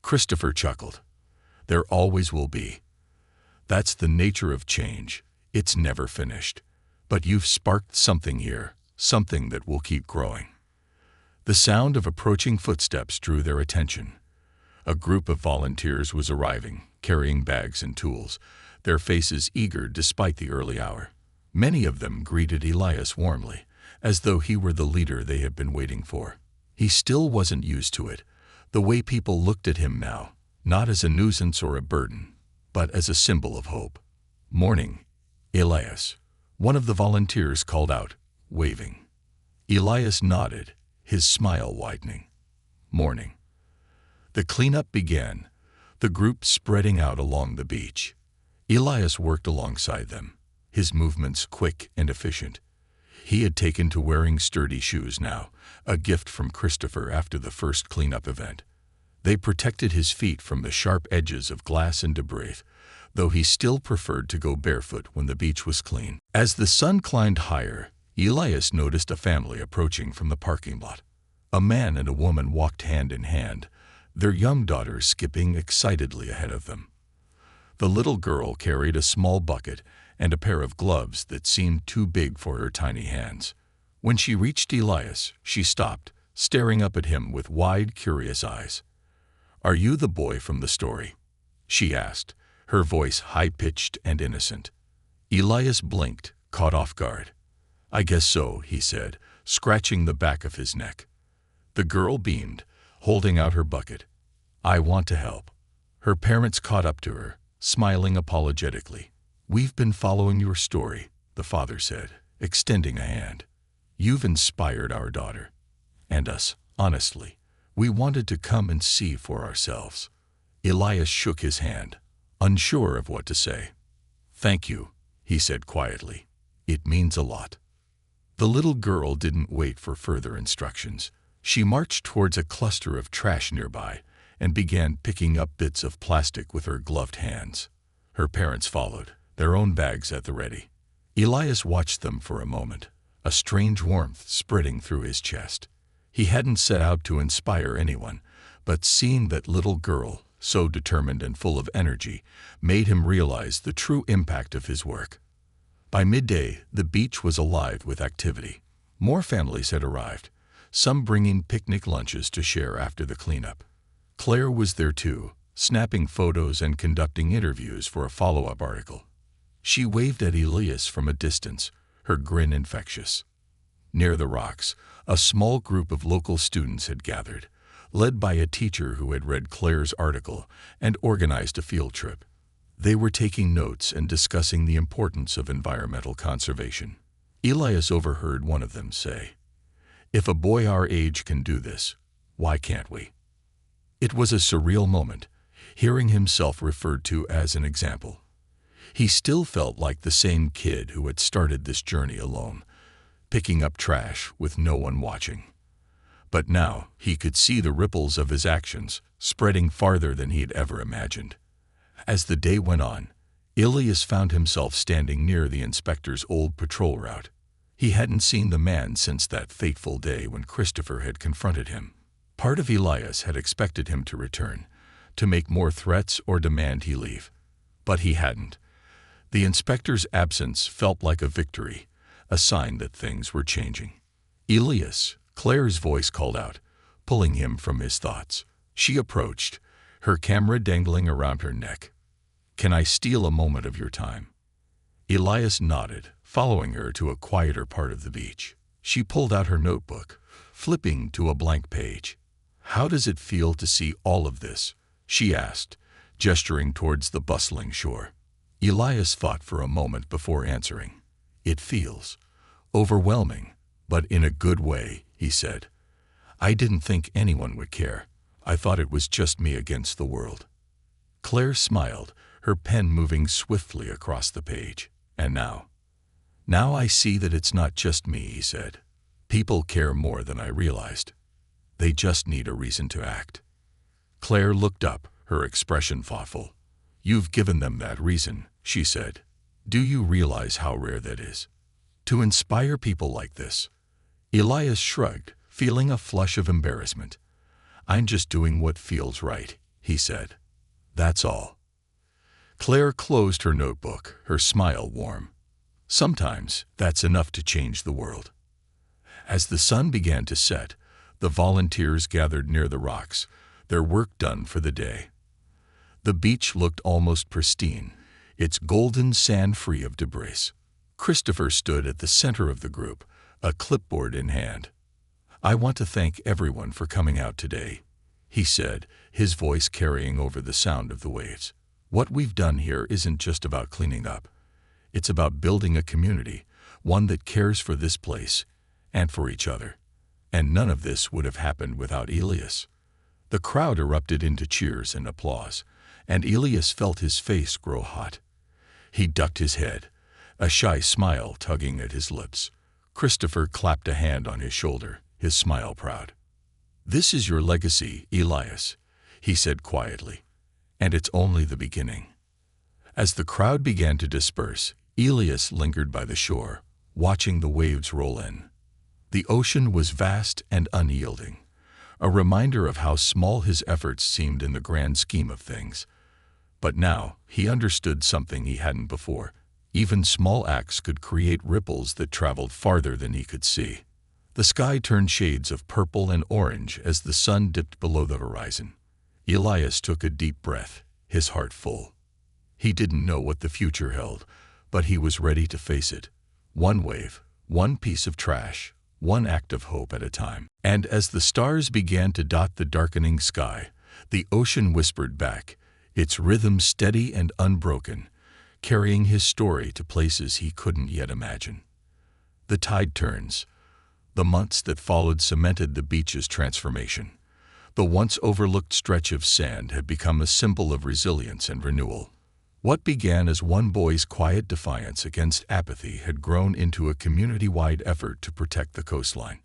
Christopher chuckled. "There always will be. That's the nature of change. It's never finished. But you've sparked something here, something that will keep growing." The sound of approaching footsteps drew their attention. A group of volunteers was arriving, carrying bags and tools, their faces eager despite the early hour. Many of them greeted Elias warmly, as though he were the leader they had been waiting for. He still wasn't used to it, the way people looked at him now, not as a nuisance or a burden, but as a symbol of hope. "Morning, Elias," one of the volunteers called out, waving. Elias nodded, his smile widening. "Morning." The cleanup began, the group spreading out along the beach. Elias worked alongside them, his movements quick and efficient. He had taken to wearing sturdy shoes now, a gift from Christopher after the first cleanup event. They protected his feet from the sharp edges of glass and debris, though he still preferred to go barefoot when the beach was clean. As the sun climbed higher, Elias noticed a family approaching from the parking lot. A man and a woman walked hand in hand, their young daughter skipping excitedly ahead of them. The little girl carried a small bucket and a pair of gloves that seemed too big for her tiny hands. When she reached Elias, she stopped, staring up at him with wide, curious eyes. "Are you the boy from the story?" she asked, her voice high-pitched and innocent. Elias blinked, caught off guard. "I guess so," he said, scratching the back of his neck. The girl beamed, holding out her bucket. "I want to help." Her parents caught up to her, smiling apologetically. "We've been following your story," the father said, extending a hand. "You've inspired our daughter. And us, honestly. We wanted to come and see for ourselves." Elias shook his hand, unsure of what to say. "Thank you," he said quietly. "It means a lot." The little girl didn't wait for further instructions. She marched towards a cluster of trash nearby and began picking up bits of plastic with her gloved hands. Her parents followed, their own bags at the ready. Elias watched them for a moment, a strange warmth spreading through his chest. He hadn't set out to inspire anyone, but seeing that little girl, so determined and full of energy, made him realize the true impact of his work. By midday, the beach was alive with activity. More families had arrived, some bringing picnic lunches to share after the cleanup. Claire was there too, snapping photos and conducting interviews for a follow-up article. She waved at Elias from a distance, her grin infectious. Near the rocks, a small group of local students had gathered, led by a teacher who had read Claire's article and organized a field trip. They were taking notes and discussing the importance of environmental conservation. Elias overheard one of them say, "If a boy our age can do this, why can't we?" It was a surreal moment, hearing himself referred to as an example. He still felt like the same kid who had started this journey alone, picking up trash with no one watching. But now he could see the ripples of his actions spreading farther than he had ever imagined. As the day went on, Elias found himself standing near the inspector's old patrol route. He hadn't seen the man since that fateful day when Christopher had confronted him. Part of Elias had expected him to return, to make more threats or demand he leave. But he hadn't. The inspector's absence felt like a victory, a sign that things were changing. "Elias," Claire's voice called out, pulling him from his thoughts. She approached, her camera dangling around her neck. "Can I steal a moment of your time?" Elias nodded, following her to a quieter part of the beach. She pulled out her notebook, flipping to a blank page. "How does it feel to see all of this?" she asked, gesturing towards the bustling shore. Elias thought for a moment before answering. "It feels overwhelming, but in a good way," he said. "I didn't think anyone would care. I thought it was just me against the world." Claire smiled, her pen moving swiftly across the page. "And now I see that it's not just me," he said. "People care more than I realized. They just need a reason to act." Claire looked up, her expression thoughtful. "You've given them that reason," she said. "Do you realize how rare that is? To inspire people like this?" Elias shrugged, feeling a flush of embarrassment. "I'm just doing what feels right," he said. "That's all." Claire closed her notebook, her smile warm. Sometimes that's enough to change the world. As the sun began to set, the volunteers gathered near the rocks, their work done for the day. The beach looked almost pristine, its golden sand free of debris. Christopher stood at the center of the group, a clipboard in hand. "I want to thank everyone for coming out today," he said, his voice carrying over the sound of the waves. "What we've done here isn't just about cleaning up. It's about building a community, one that cares for this place and for each other. And none of this would have happened without Elias." The crowd erupted into cheers and applause, and Elias felt his face grow hot. He ducked his head, a shy smile tugging at his lips. Christopher clapped a hand on his shoulder, his smile proud. "This is your legacy, Elias," he said quietly, "and it's only the beginning." As the crowd began to disperse, Elias lingered by the shore, watching the waves roll in. The ocean was vast and unyielding, a reminder of how small his efforts seemed in the grand scheme of things. But now he understood something he hadn't before. Even small acts could create ripples that traveled farther than he could see. The sky turned shades of purple and orange as the sun dipped below the horizon. Elias took a deep breath, his heart full. He didn't know what the future held, but he was ready to face it. One wave, one piece of trash, one act of hope at a time. And as the stars began to dot the darkening sky, the ocean whispered back, its rhythm steady and unbroken, carrying his story to places he couldn't yet imagine. The tide turns. The months that followed cemented the beach's transformation. The once overlooked stretch of sand had become a symbol of resilience and renewal. What began as one boy's quiet defiance against apathy had grown into a community-wide effort to protect the coastline.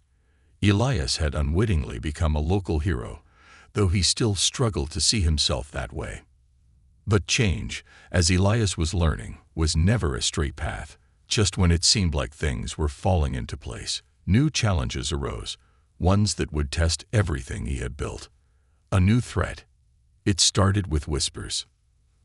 Elias had unwittingly become a local hero, though he still struggled to see himself that way. But change, as Elias was learning, was never a straight path. Just when it seemed like things were falling into place, new challenges arose, ones that would test everything he had built. A new threat. It started with whispers.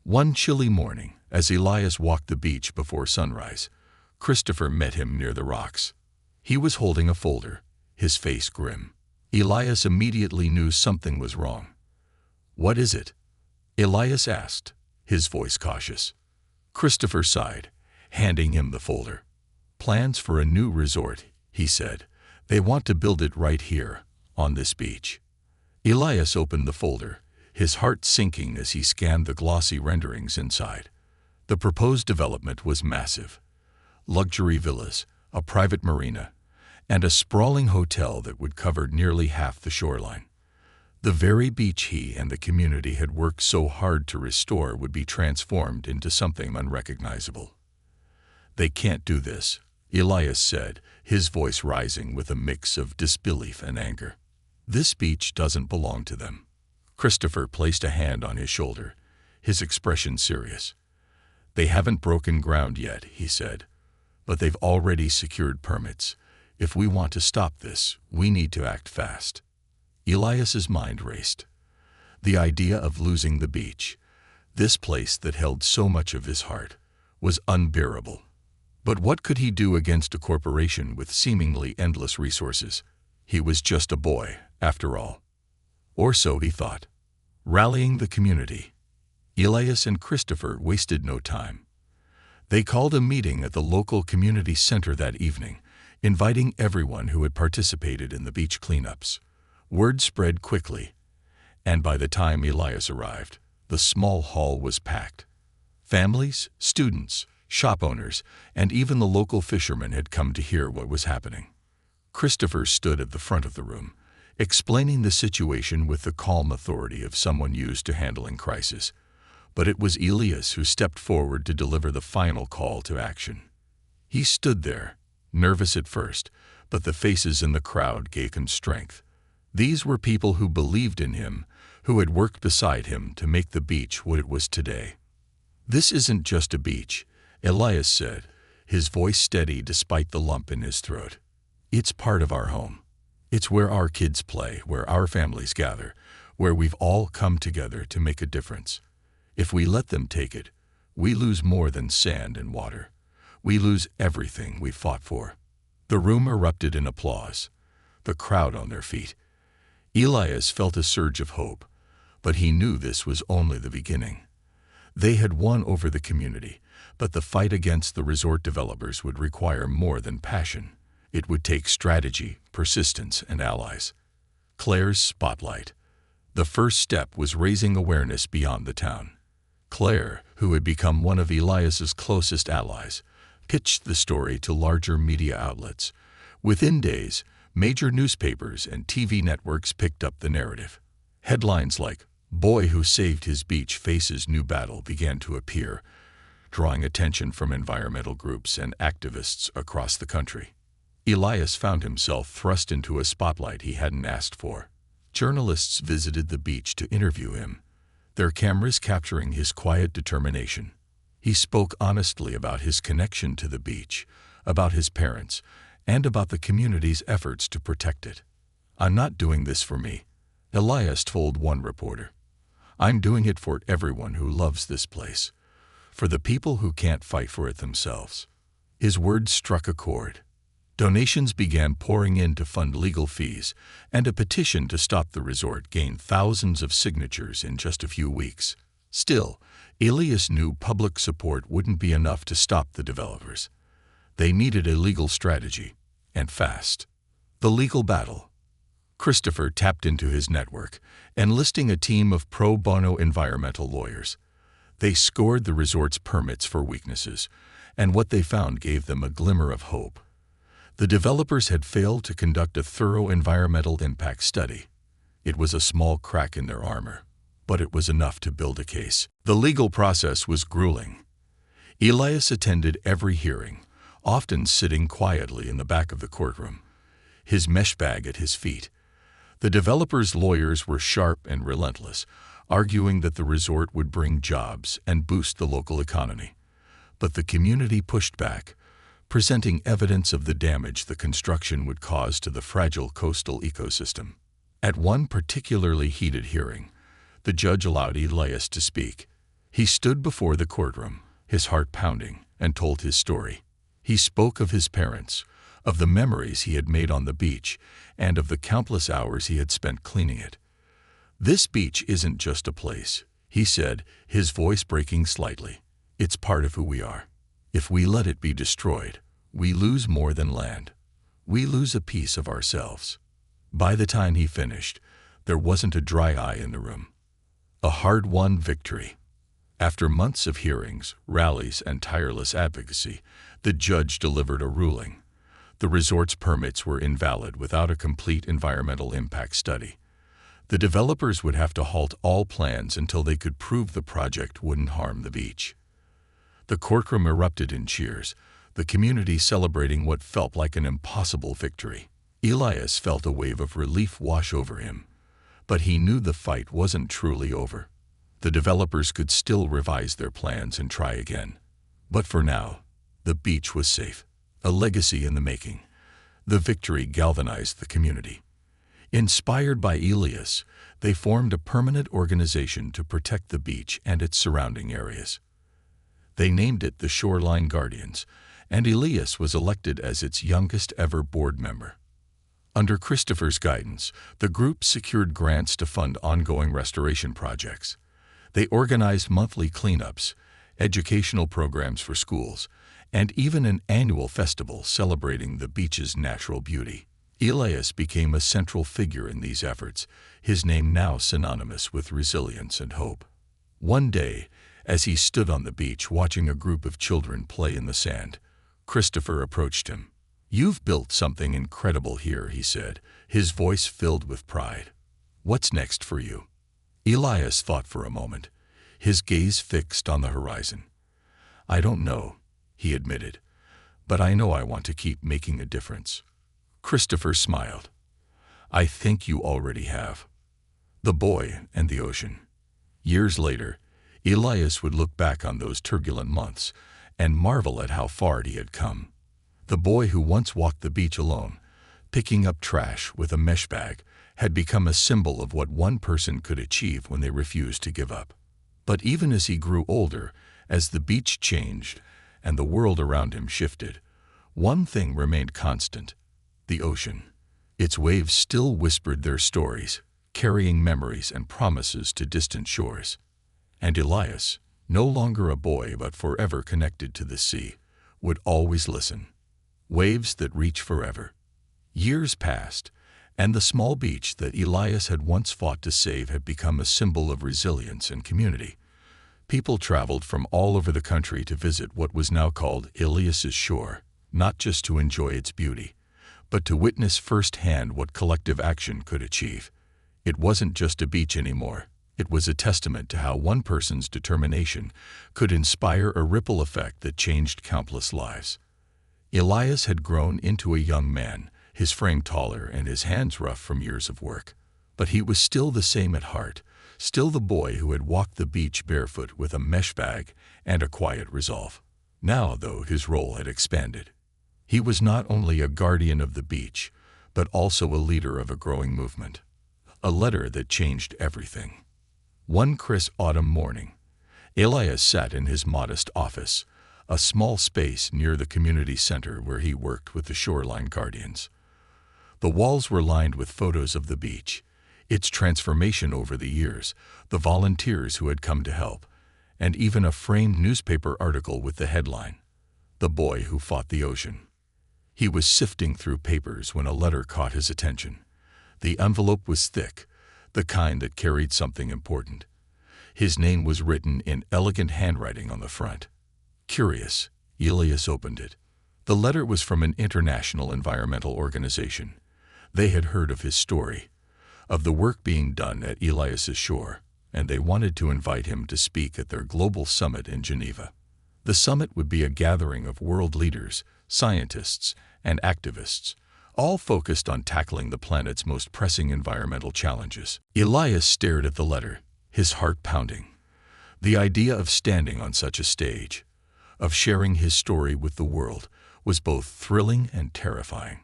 One chilly morning, as Elias walked the beach before sunrise, Christopher met him near the rocks. He was holding a folder, his face grim. Elias immediately knew something was wrong. "What is it?" Elias asked, his voice cautious. Christopher sighed, handing him the folder. plans for a new resort, he said. They want to build it right here, on this beach. Elias opened the folder, his heart sinking as he scanned the glossy renderings inside. The proposed development was massive. Luxury villas, a private marina, and a sprawling hotel that would cover nearly half the shoreline. The very beach he and the community had worked so hard to restore would be transformed into something unrecognizable. "They can't do this," Elias said, his voice rising with a mix of disbelief and anger. "This beach doesn't belong to them." Christopher placed a hand on his shoulder, his expression serious. "They haven't broken ground yet," he said, "but they've already secured permits. If we want to stop this, we need to act fast." Elias's mind raced. The idea of losing the beach, this place that held so much of his heart, was unbearable. But what could he do against a corporation with seemingly endless resources? He was just a boy, after all. Or so he thought. Rallying the community, Elias and Christopher wasted no time. They called a meeting at the local community center that evening, inviting everyone who had participated in the beach cleanups. Word spread quickly, and by the time Elias arrived, the small hall was packed. Families, students, shop owners, and even the local fishermen had come to hear what was happening. Christopher stood at the front of the room, explaining the situation with the calm authority of someone used to handling crisis. But it was Elias who stepped forward to deliver the final call to action. He stood there, nervous at first, but the faces in the crowd gave him strength. These were people who believed in him, who had worked beside him to make the beach what it was today. "This isn't just a beach," Elias said, his voice steady despite the lump in his throat. "It's part of our home. It's where our kids play, where our families gather, where we've all come together to make a difference. If we let them take it, we lose more than sand and water. We lose everything we fought for." The room erupted in applause, the crowd on their feet. Elias felt a surge of hope, but he knew this was only the beginning. They had won over the community, but the fight against the resort developers would require more than passion. It would take strategy, persistence, and allies. Claire's spotlight. The first step was raising awareness beyond the town. Claire, who had become one of Elias's closest allies, pitched the story to larger media outlets. Within days, major newspapers and TV networks picked up the narrative. Headlines like "Boy Who Saved His Beach Faces New Battle" began to appear, drawing attention from environmental groups and activists across the country. Elias found himself thrust into a spotlight he hadn't asked for. Journalists visited the beach to interview him, their cameras capturing his quiet determination. He spoke honestly about his connection to the beach, about his parents, and about the community's efforts to protect it. "I'm not doing this for me," Elias told one reporter. "I'm doing it for everyone who loves this place, for the people who can't fight for it themselves." His words struck a chord. Donations began pouring in to fund legal fees, and a petition to stop the resort gained thousands of signatures in just a few weeks. Still, Elias knew public support wouldn't be enough to stop the developers. They needed a legal strategy, and fast. The legal battle. Christopher tapped into his network, enlisting a team of pro bono environmental lawyers. They scored the resort's permits for weaknesses, and what they found gave them a glimmer of hope. The developers had failed to conduct a thorough environmental impact study. It was a small crack in their armor, but it was enough to build a case. The legal process was grueling. Elias attended every hearing, often sitting quietly in the back of the courtroom, his mesh bag at his feet. The developers' lawyers were sharp and relentless, arguing that the resort would bring jobs and boost the local economy. But the community pushed back, presenting evidence of the damage the construction would cause to the fragile coastal ecosystem. At one particularly heated hearing, the judge allowed Elias to speak. He stood before the courtroom, his heart pounding, and told his story. He spoke of his parents, of the memories he had made on the beach, and of the countless hours he had spent cleaning it. "This beach isn't just a place," he said, his voice breaking slightly. "It's part of who we are. If we let it be destroyed, We lose more than land. We lose a piece of ourselves." By the time he finished, there wasn't a dry eye in the room. A hard-won victory. After months of hearings, rallies, and tireless advocacy, the judge delivered a ruling. The resort's permits were invalid without a complete environmental impact study. The developers would have to halt all plans until they could prove the project wouldn't harm the beach. The courtroom erupted in cheers, the community celebrating what felt like an impossible victory. Elias felt a wave of relief wash over him, but he knew the fight wasn't truly over. The developers could still revise their plans and try again. But for now, the beach was safe, a legacy in the making. The victory galvanized the community. Inspired by Elias, they formed a permanent organization to protect the beach and its surrounding areas. They named it the Shoreline Guardians, and Elias was elected as its youngest ever board member. Under Christopher's guidance, the group secured grants to fund ongoing restoration projects. They organized monthly cleanups, educational programs for schools, and even an annual festival celebrating the beach's natural beauty. Elias became a central figure in these efforts, his name now synonymous with resilience and hope. One day, as he stood on the beach watching a group of children play in the sand, Christopher approached him. "You've built something incredible here," he said, his voice filled with pride. "What's next for you?" Elias thought for a moment, his gaze fixed on the horizon. "I don't know," he admitted, "but I know I want to keep making a difference." Christopher smiled. "I think you already have." The boy and the ocean. Years later, Elias would look back on those turbulent months and marvel at how far he had come. The boy who once walked the beach alone, picking up trash with a mesh bag, had become a symbol of what one person could achieve when they refused to give up. But even as he grew older, as the beach changed and the world around him shifted, one thing remained constant: the ocean. Its waves still whispered their stories, carrying memories and promises to distant shores. And Elias, no longer a boy but forever connected to the sea, would always listen. Waves that reach forever. Years passed, and the small beach that Elias had once fought to save had become a symbol of resilience and community. People traveled from all over the country to visit what was now called Elias's Shore, not just to enjoy its beauty, but to witness firsthand what collective action could achieve. It wasn't just a beach anymore. It was a testament to how one person's determination could inspire a ripple effect that changed countless lives. Elias had grown into a young man, his frame taller and his hands rough from years of work. But he was still the same at heart, still the boy who had walked the beach barefoot with a mesh bag and a quiet resolve. Now, though, his role had expanded. He was not only a guardian of the beach, but also a leader of a growing movement. A letter that changed everything. One crisp autumn morning, Elias sat in his modest office, a small space near the community center where he worked with the Shoreline Guardians. The walls were lined with photos of the beach, its transformation over the years, the volunteers who had come to help, and even a framed newspaper article with the headline, "The Boy Who Fought the Ocean." He was sifting through papers when a letter caught his attention. The envelope was thick, the kind that carried something important. His name was written in elegant handwriting on the front. Curious, Elias opened it. The letter was from an international environmental organization. They had heard of his story, of the work being done at Elias's Shore, and they wanted to invite him to speak at their global summit in Geneva. The summit would be a gathering of world leaders, scientists, and activists, all focused on tackling the planet's most pressing environmental challenges. Elias stared at the letter, his heart pounding. The idea of standing on such a stage, of sharing his story with the world, was both thrilling and terrifying.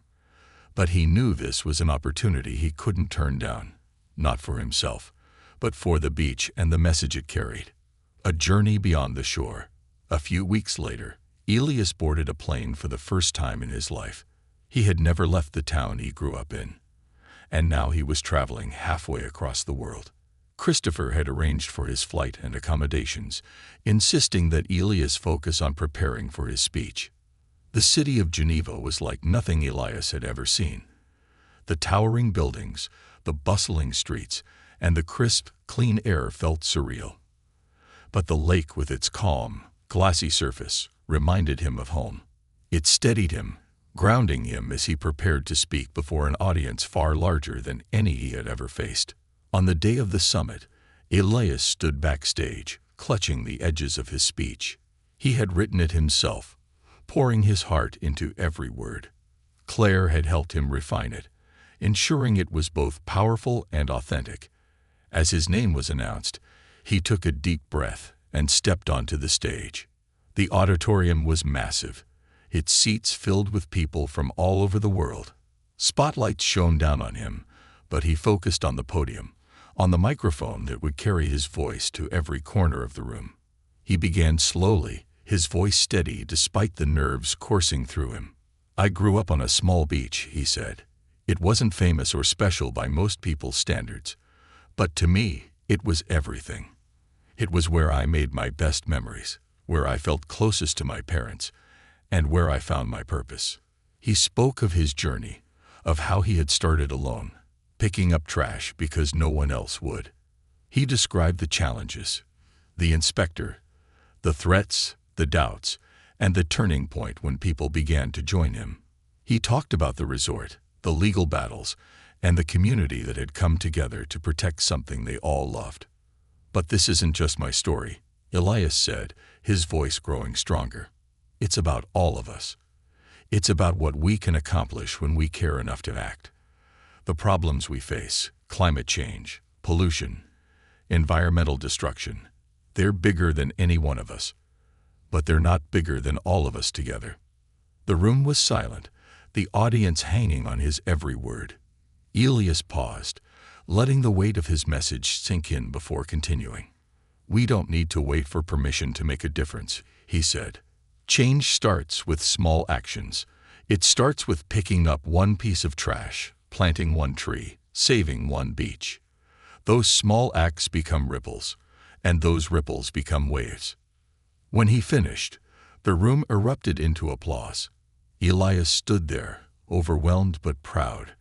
But he knew this was an opportunity he couldn't turn down, not for himself, but for the beach and the message it carried. A journey beyond the shore. A few weeks later, Elias boarded a plane for the first time in his life. He had never left the town he grew up in, and now he was traveling halfway across the world. Christopher had arranged for his flight and accommodations, insisting that Elias focus on preparing for his speech. The city of Geneva was like nothing Elias had ever seen. The towering buildings, the bustling streets, and the crisp, clean air felt surreal. But the lake with its calm, glassy surface reminded him of home. It steadied him, grounding him as he prepared to speak before an audience far larger than any he had ever faced. On the day of the summit, Elias stood backstage, clutching the edges of his speech. He had written it himself, pouring his heart into every word. Claire had helped him refine it, ensuring it was both powerful and authentic. As his name was announced, he took a deep breath and stepped onto the stage. The auditorium was massive, its seats filled with people from all over the world. Spotlights shone down on him, but he focused on the podium, on the microphone that would carry his voice to every corner of the room. He began slowly, his voice steady despite the nerves coursing through him. "I grew up on a small beach," he said. "It wasn't famous or special by most people's standards, but to me, it was everything. It was where I made my best memories, where I felt closest to my parents, and where I found my purpose." He spoke of his journey, of how he had started alone, picking up trash because no one else would. He described the challenges, the inspector, the threats, the doubts, and the turning point when people began to join him. He talked about the resort, the legal battles, and the community that had come together to protect something they all loved. "But this isn't just my story," Elias said, his voice growing stronger. "It's about all of us. It's about what we can accomplish when we care enough to act. The problems we face, climate change, pollution, environmental destruction, they're bigger than any one of us. But they're not bigger than all of us together." The room was silent, the audience hanging on his every word. Elias paused, letting the weight of his message sink in before continuing. "We don't need to wait for permission to make a difference," he said. "Change starts with small actions. It starts with picking up one piece of trash, planting one tree, saving one beach. Those small acts become ripples, and those ripples become waves." When he finished, the room erupted into applause. Elias stood there, overwhelmed but proud,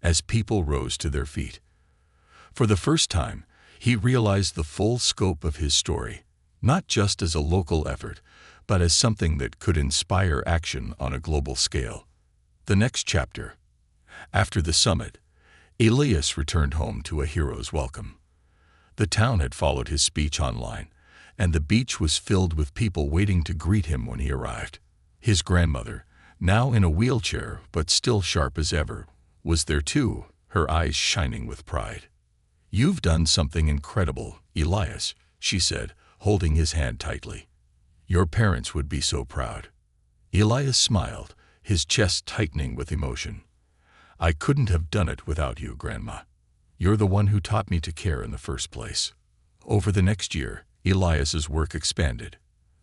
as people rose to their feet. For the first time, he realized the full scope of his story, not just as a local effort, but as something that could inspire action on a global scale. The next chapter. After the summit, Elias returned home to a hero's welcome. The town had followed his speech online, and the beach was filled with people waiting to greet him when he arrived. His grandmother, now in a wheelchair but still sharp as ever, was there too, her eyes shining with pride. "You've done something incredible, Elias," she said, holding his hand tightly. "Your parents would be so proud." Elias smiled, his chest tightening with emotion. "I couldn't have done it without you, Grandma. You're the one who taught me to care in the first place." Over the next year, Elias's work expanded.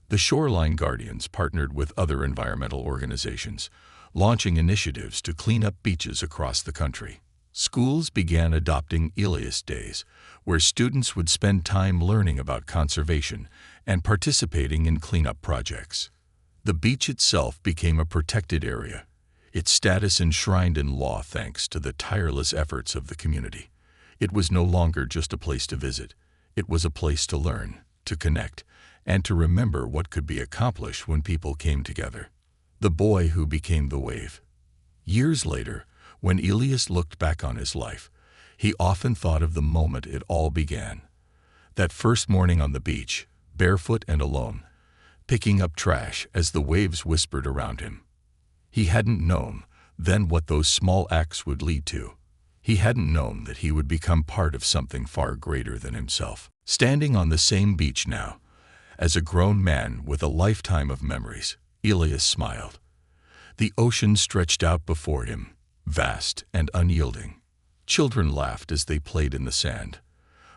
The Shoreline Guardians partnered with other environmental organizations, launching initiatives to clean up beaches across the country. Schools began adopting Elias Days, where students would spend time learning about conservation and participating in cleanup projects. The beach itself became a protected area, its status enshrined in law thanks to the tireless efforts of the community. It was no longer just a place to visit. It was a place to learn, to connect, and to remember what could be accomplished when people came together. The boy who became the wave. Years later, when Elias looked back on his life, he often thought of the moment it all began. That first morning on the beach, barefoot and alone, picking up trash as the waves whispered around him. He hadn't known then what those small acts would lead to. He hadn't known that he would become part of something far greater than himself. Standing on the same beach now, as a grown man with a lifetime of memories, Elias smiled. The ocean stretched out before him, vast and unyielding. Children laughed as they played in the sand.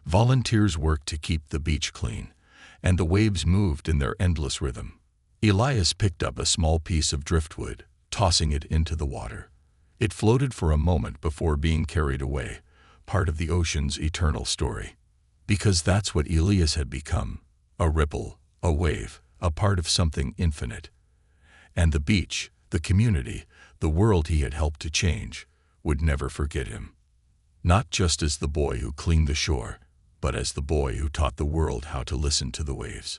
Volunteers worked to keep the beach clean, and the waves moved in their endless rhythm. Elias picked up a small piece of driftwood, tossing it into the water. It floated for a moment before being carried away, part of the ocean's eternal story. Because that's what Elias had become, a ripple, a wave, a part of something infinite. And the beach, the community, the world he had helped to change, would never forget him. Not just as the boy who cleaned the shore, but as the boy who taught the world how to listen to the waves.